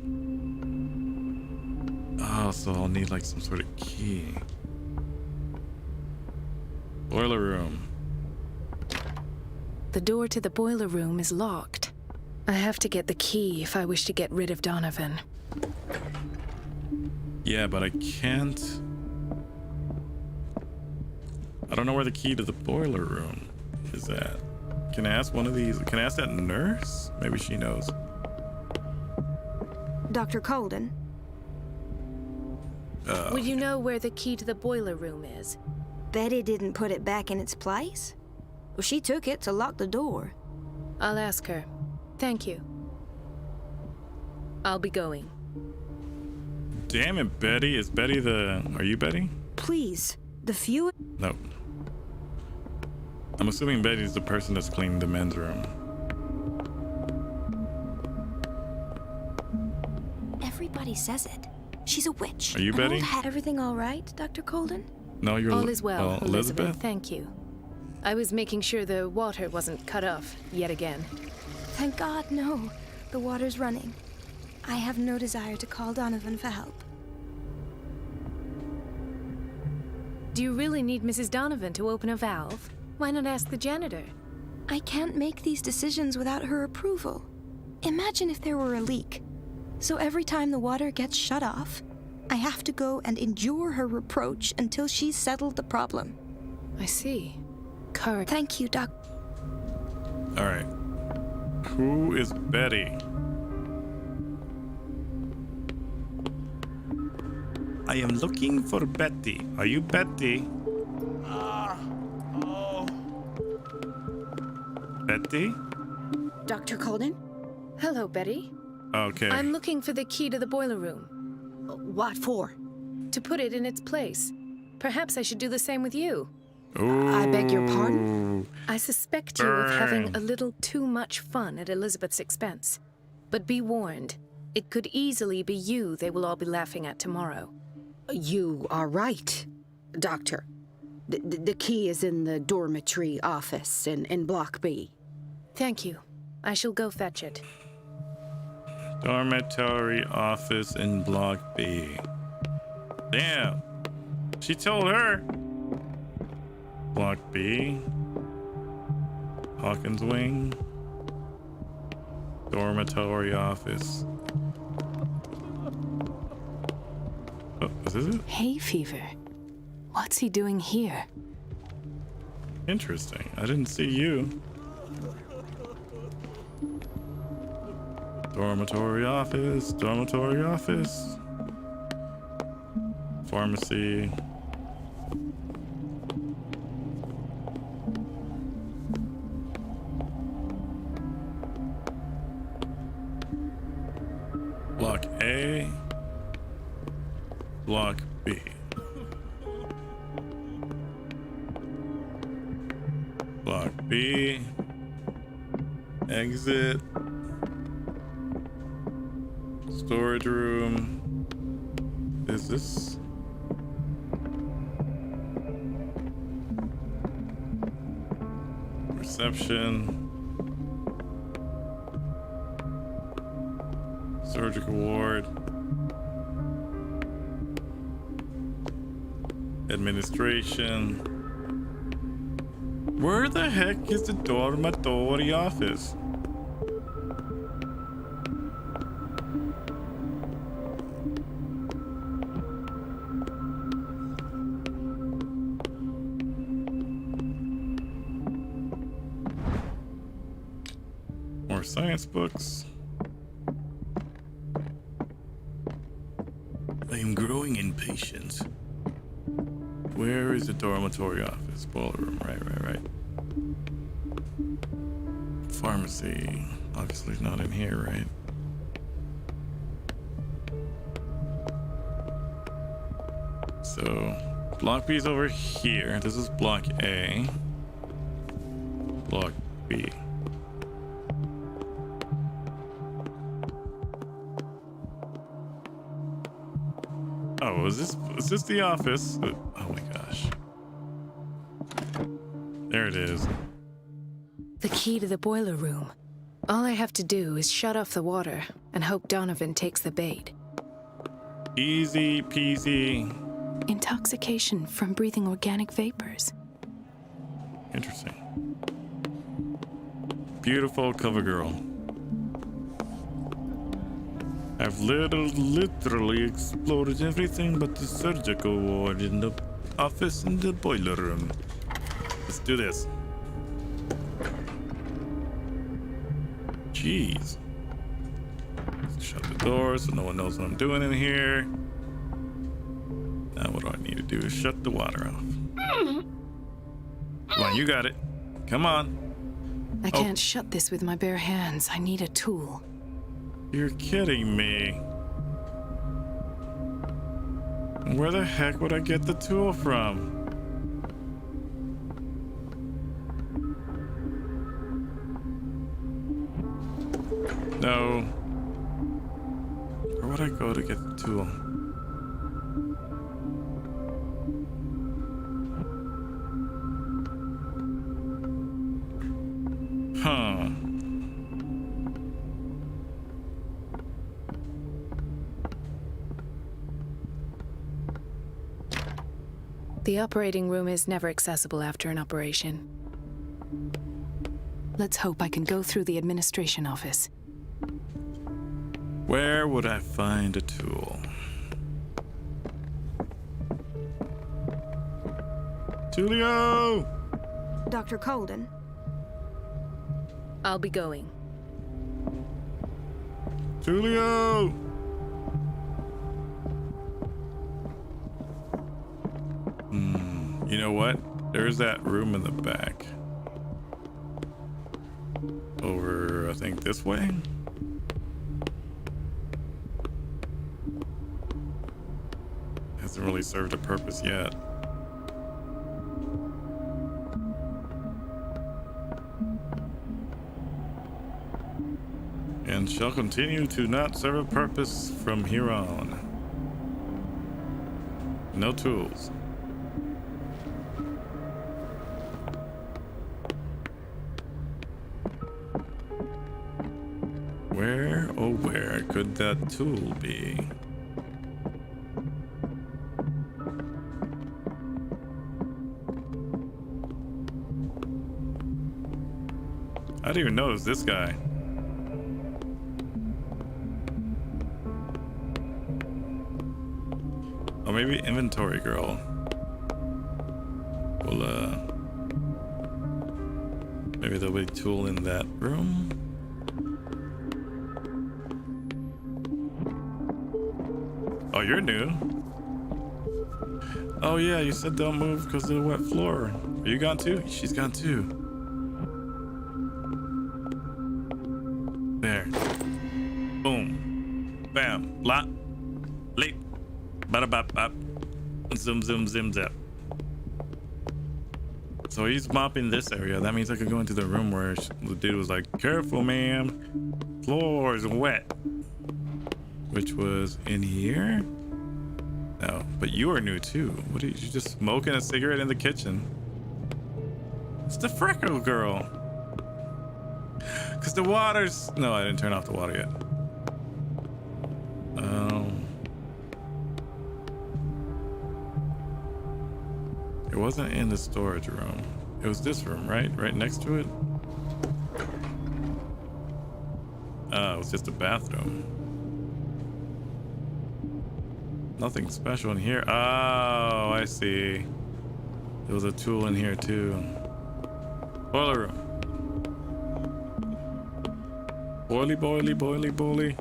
Oh, so I'll need like some sort of key. Boiler room. The door to the boiler room is locked. I have to get the key if I wish to get rid of Donovan. Yeah, but I can't. I don't know where the key to the boiler room is at. Can I ask one of these? Can I ask that nurse? Maybe she knows. Dr. Colden? Would you know where the key to the boiler room is? Betty didn't put it back in its place. Well, she took it to lock the door. I'll ask her. Thank you. I'll be going. Damn it, Betty. Is Betty the... Are you Betty? Please, the few... No. I'm assuming Betty's the person that's cleaning the men's room. Everybody says it. She's a witch. Are you Betty? Everything all right, Dr. Colden? No, you're... All is well, Elizabeth? Thank you. I was making sure the water wasn't cut off yet again. Thank God, no. The water's running. I have no desire to call Donovan for help. Do you really need Mrs. Donovan to open a valve? Why not ask the janitor? I can't make these decisions without her approval. Imagine if there were a leak. So every time the water gets shut off, I have to go and endure her reproach until she's settled the problem. I see. Correct. Thank you, Doc. All right. Who is Betty? I am looking for Betty. Are you Betty? Betty? Dr. Colden? Hello, Betty. Okay. I'm looking for the key to the boiler room. What for? To put it in its place. Perhaps I should do the same with you. Ooh. I beg your pardon? I suspect you of having a little too much fun at Elizabeth's expense. But be warned, it could easily be you they will all be laughing at tomorrow. You are right, Doctor. The key is in the dormitory office in Block B. Thank you. I shall go fetch it. Dormitory office in Block B. Damn. She told her. Block B. Hawkins Wing. Dormitory office. Oh, is this it? Hay fever. What's he doing here? Interesting. I didn't see you. Dormitory office. Dormitory office. Pharmacy. Block A. Block B. Block B. Exit. Storage room. Is this? Reception. Surgical ward. Administration. Where the heck is the dormitory office? More science books. I am growing impatient. Where is the dormitory office? Boiler room, right. Pharmacy. Obviously not in here, right? So, block B is over here. This is block A. Block B. Oh, is this the office? Oh my gosh. There it is. The key to the boiler room. All I have to do is shut off the water and hope Donovan takes the bait. Easy peasy. Intoxication from breathing organic vapors. Interesting. Beautiful cover girl. I've literally exploded everything but the surgical ward in the office and the boiler room. Let's do this. Jeez. Let's shut the door so no one knows what I'm doing in here. Now what do I need to do is shut the water off. Come on, you got it. Come on. I can't shut this with my bare hands. I need a tool. You're kidding me. Where the heck would I get the tool from? No. Where would I go to get the tool? Huh. The operating room is never accessible after an operation. Let's hope I can go through the administration office. Where would I find a tool? Tulio! Dr. Colden? I'll be going. Tulio! You know what? There's that room in the back. Over, I think, this way? Hasn't really served a purpose yet. And shall continue to not serve a purpose from here on. No tools. Where, oh where could that tool be? I didn't even notice this guy. Or maybe inventory girl. Well, maybe there'll be a tool in that room. Oh, you're new. Oh yeah, you said don't move because of the wet floor. Are you gone too? She's gone too. There. Boom. Bam. Blah. Leap. Bada bop bop. Zoom zoom zim zap. So he's mopping this area. That means I could go into the room where the dude was like, "Careful, ma'am. Floor is wet." which was in here. No, but you are new too. What are you just smoking a cigarette in the kitchen? It's the Freckle girl. Cause the water's... No, I didn't turn off the water yet. It wasn't in the storage room. It was this room, right? Right next to it? It was just a bathroom. Nothing special in here. Oh, I see. There was a tool in here too. Boiler room. Boily, boily, boily, boily.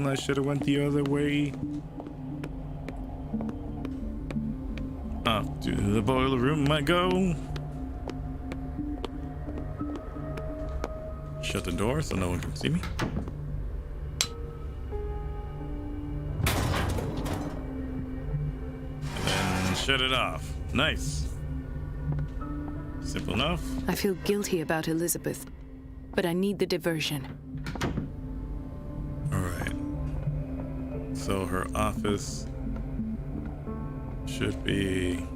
I should have went the other way. Up to the boiler room I go. Shut the door so no one can see me. And then shut it off. Nice. Simple enough. I feel guilty about Elizabeth, but I need the diversion. Alright. So her office should be...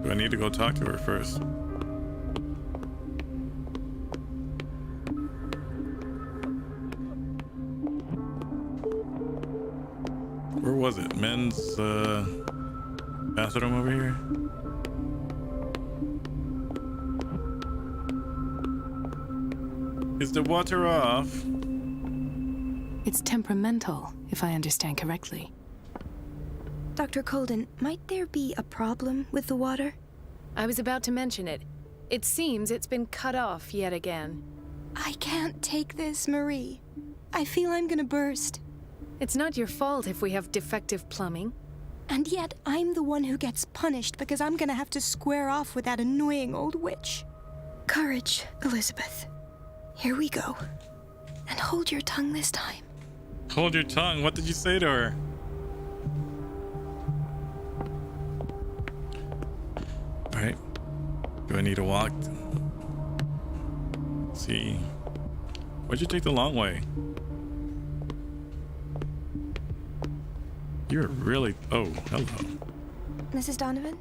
Do I need to go talk to her first? Where was it? Men's bathroom over here? Is the water off? It's temperamental, if I understand correctly. Dr. Colden, might there be a problem with the water? I was about to mention it. It seems it's been cut off yet again. I can't take this, Marie. I feel I'm gonna burst. It's not your fault if we have defective plumbing. And yet, I'm the one who gets punished because I'm gonna have to square off with that annoying old witch. Courage, Elizabeth. Here we go. And hold your tongue this time. Hold your tongue. What did you say to her? Alright. Do I need to walk? Let's see. Why'd you take the long way? You're really... Oh, hello. Mrs. Donovan?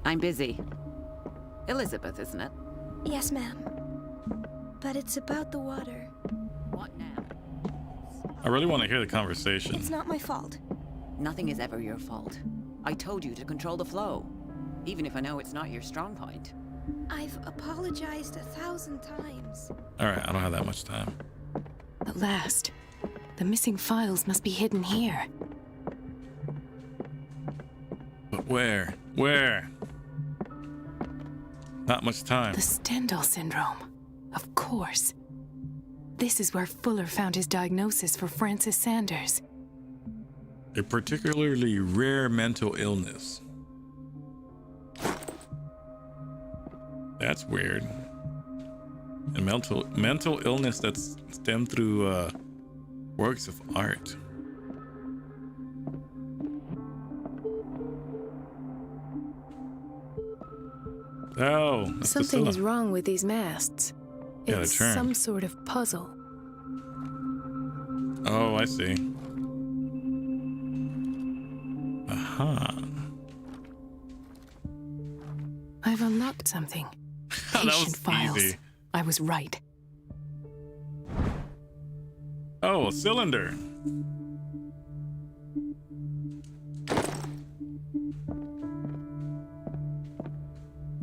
I'm busy. Elizabeth, isn't it? Yes, ma'am. But it's about the water. What now? I really want to hear the conversation. It's not my fault. Nothing is ever your fault. I told you to control the flow, even if I know it's not your strong point. I've apologized 1,000 times. Alright, I don't have that much time. At last. The missing files must be hidden here. But where? Where? Not much time. The Stendhal syndrome. Of course. This is where Fuller found his diagnosis for Francis Sanders. A particularly rare mental illness. That's weird. A mental illness that's stemmed through works of art. Oh, that's something Priscilla. is wrong with these masts. Yeah, It's they're some turned. sort of puzzle. Oh, I see. Aha. I've unlocked something. That was Patient files. easy. I was right. Oh, a cylinder.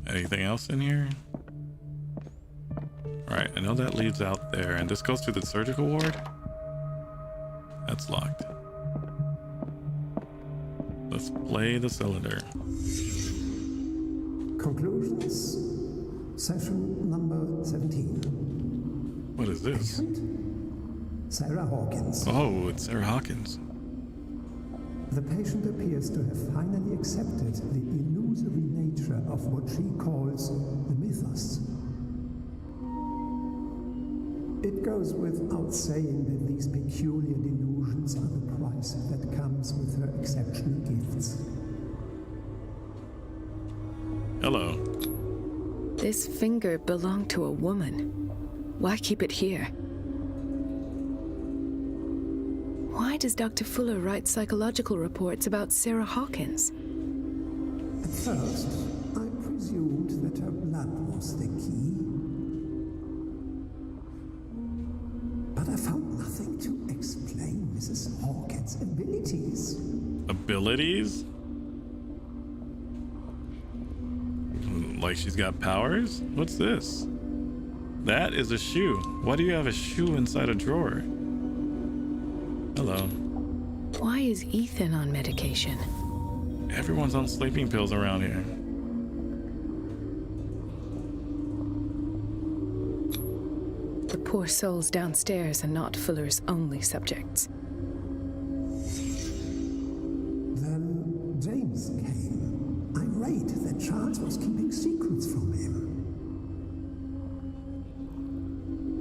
Anything else in here? Alright, I know that leads out there, and this goes to the surgical ward? That's locked. Let's play the cylinder. Conclusions. Session number 17. What is this? Sarah Hawkins. Oh, it's Sarah Hawkins. The patient appears to have finally accepted the illusory nature of what she calls the mythos. It goes without saying that these peculiar delusions are the price that comes with her exceptional gifts. Hello. This finger belonged to a woman. Why keep it here? Why does Dr. Fuller write psychological reports about Sarah Hawkins? At first, I presumed that her blood was the key. But I found nothing to explain Mrs. Hawkins' abilities. Abilities? Like she's got powers? What's this? That is a shoe. Why do you have a shoe inside a drawer? Hello. Why is Ethan on medication? Everyone's on sleeping pills around here. The poor souls downstairs are not Fuller's only subjects. Then James came, irate that Charles was keeping secrets from him.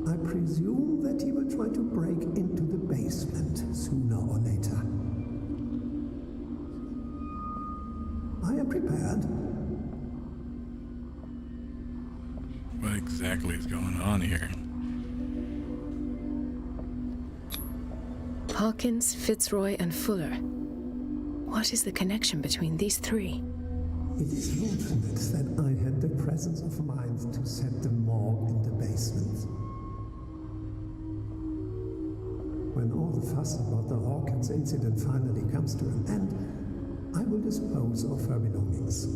I presume that he will try to break into the basement sooner or later. I am prepared. What exactly is going on here? Hawkins, Fitzroy, and Fuller. What is the connection between these three? It is fortunate that I had the presence of mind to set the morgue in the basement. When all the fuss about the Hawkins incident finally comes to an end, I will dispose of her belongings.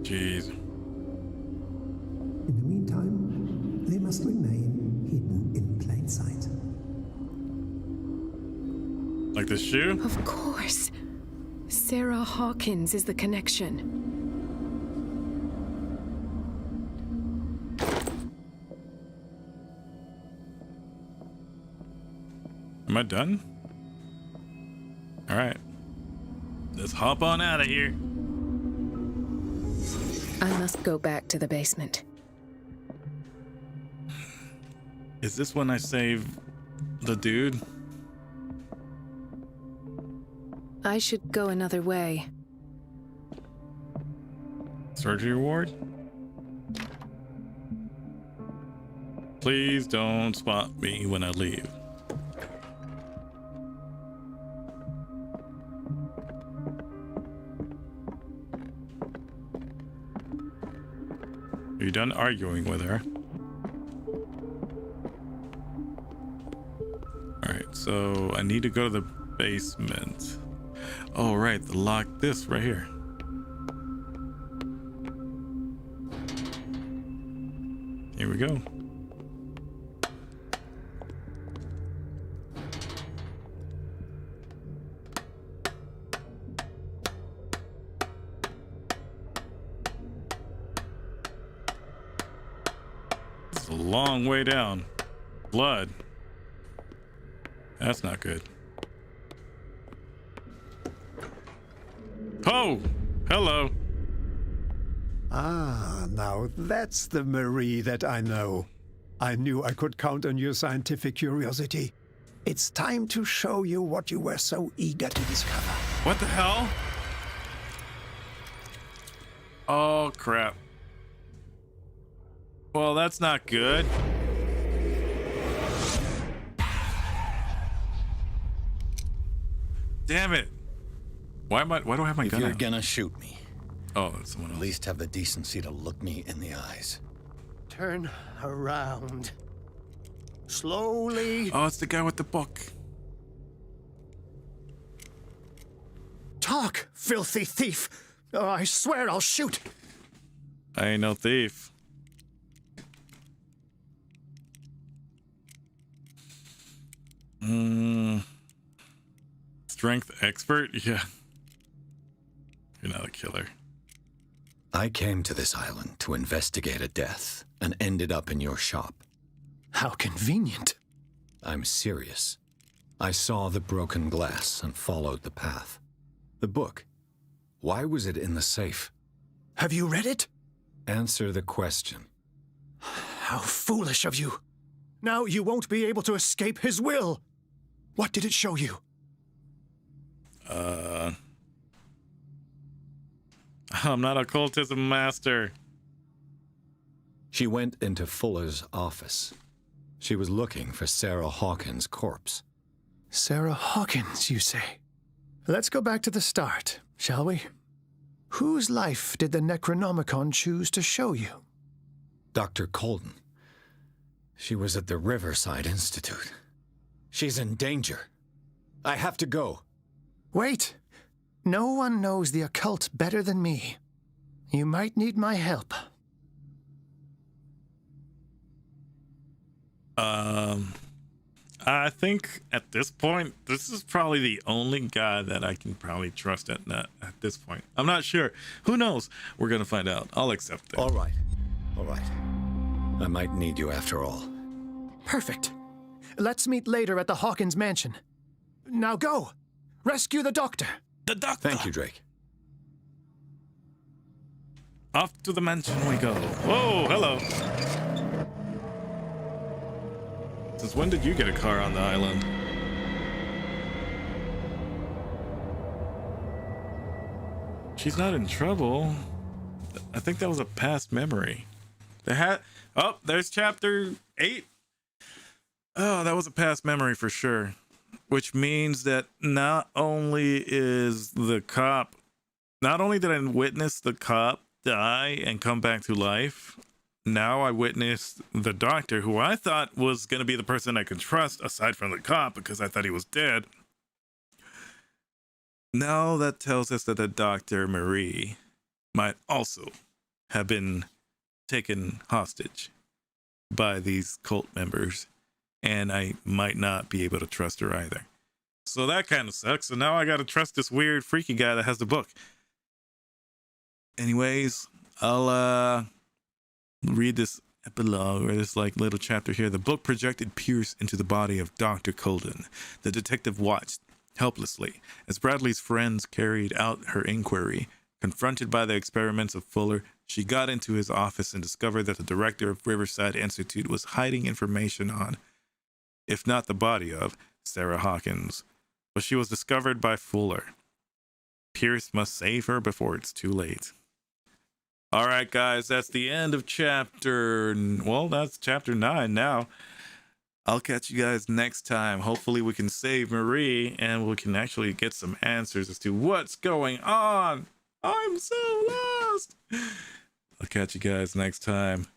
Jeez. In the meantime, they must remain hidden in plain sight. Like the shoe? Of course. Sarah Hawkins is the connection. Am I done? All right. Let's hop on out of here. I must go back to the basement. Is this when I save the dude? I should go another way. Surgery ward? Please don't spot me when I leave. Are you done arguing with her? Alright, so I need to go to the basement. Oh, right, the lock, this right here. Here we go. It's a long way down. Blood. That's not good. Oh, hello. Ah, now that's the Marie that I know. I knew I could count on your scientific curiosity. It's time to show you what you were so eager to discover. What the hell? Oh, crap. Well, that's not good. Damn it. Why do I have my gun If you're out? gonna shoot me, Oh, it's someone else. at least have the decency to look me in the eyes. Turn around. Slowly. Oh, it's the guy with the book. Talk, filthy thief. Oh, I swear I'll shoot. I ain't no thief. Strength expert? Yeah. You're not a killer. I came to this island to investigate a death and ended up in your shop. How convenient. I'm serious. I saw the broken glass and followed the path. The book. Why was it in the safe? Have you read it? Answer the question. How foolish of you. Now you won't be able to escape his will. What did it show you? I'm not a cultism master. She went into Fuller's office. She was looking for Sarah Hawkins' corpse. Sarah Hawkins, you say? Let's go back to the start, shall we? Whose life did the Necronomicon choose to show you? Dr. Colden. She was at the Riverside Institute. She's in danger. I have to go. Wait. No one knows the occult better than me. You might need my help. I think at this point, this is probably the only guy that I can probably trust at this point. I'm not sure. Who knows? We're going to find out. I'll accept that. All right. I might need you after all. Perfect. Let's meet later at the Hawkins mansion. Now go. Rescue the doctor. The doctor. Thank you, Drake. Off to the mansion we go. Whoa, hello. Since when did you get a car on the island? She's not in trouble. I think that was a past memory. Oh, there's chapter 8. Oh, that was a past memory for sure. Which means that not only did I witness the cop die and come back to life, now I witnessed the doctor, who I thought was going to be the person I could trust aside from the cop because I thought he was dead. Now that tells us that the Dr. Marie might also have been taken hostage by these cult members, and I might not be able to trust her either. So that kind of sucks. So now I got to trust this weird freaky guy that has the book. Anyways, I'll read this epilogue, or this little chapter here. The book projected Pierce into the body of Dr. Colden. The detective watched helplessly as Bradley's friends carried out her inquiry. Confronted by the experiments of Fuller, she got into his office and discovered that the director of Riverside Institute was hiding information on, if not the body of, Sarah Hawkins. But she was discovered by Fuller. Pierce must save her before it's too late. All right, guys, that's the end of that's chapter 9 now. I'll catch you guys next time. Hopefully we can save Marie and we can actually get some answers as to what's going on. I'm so lost. I'll catch you guys next time.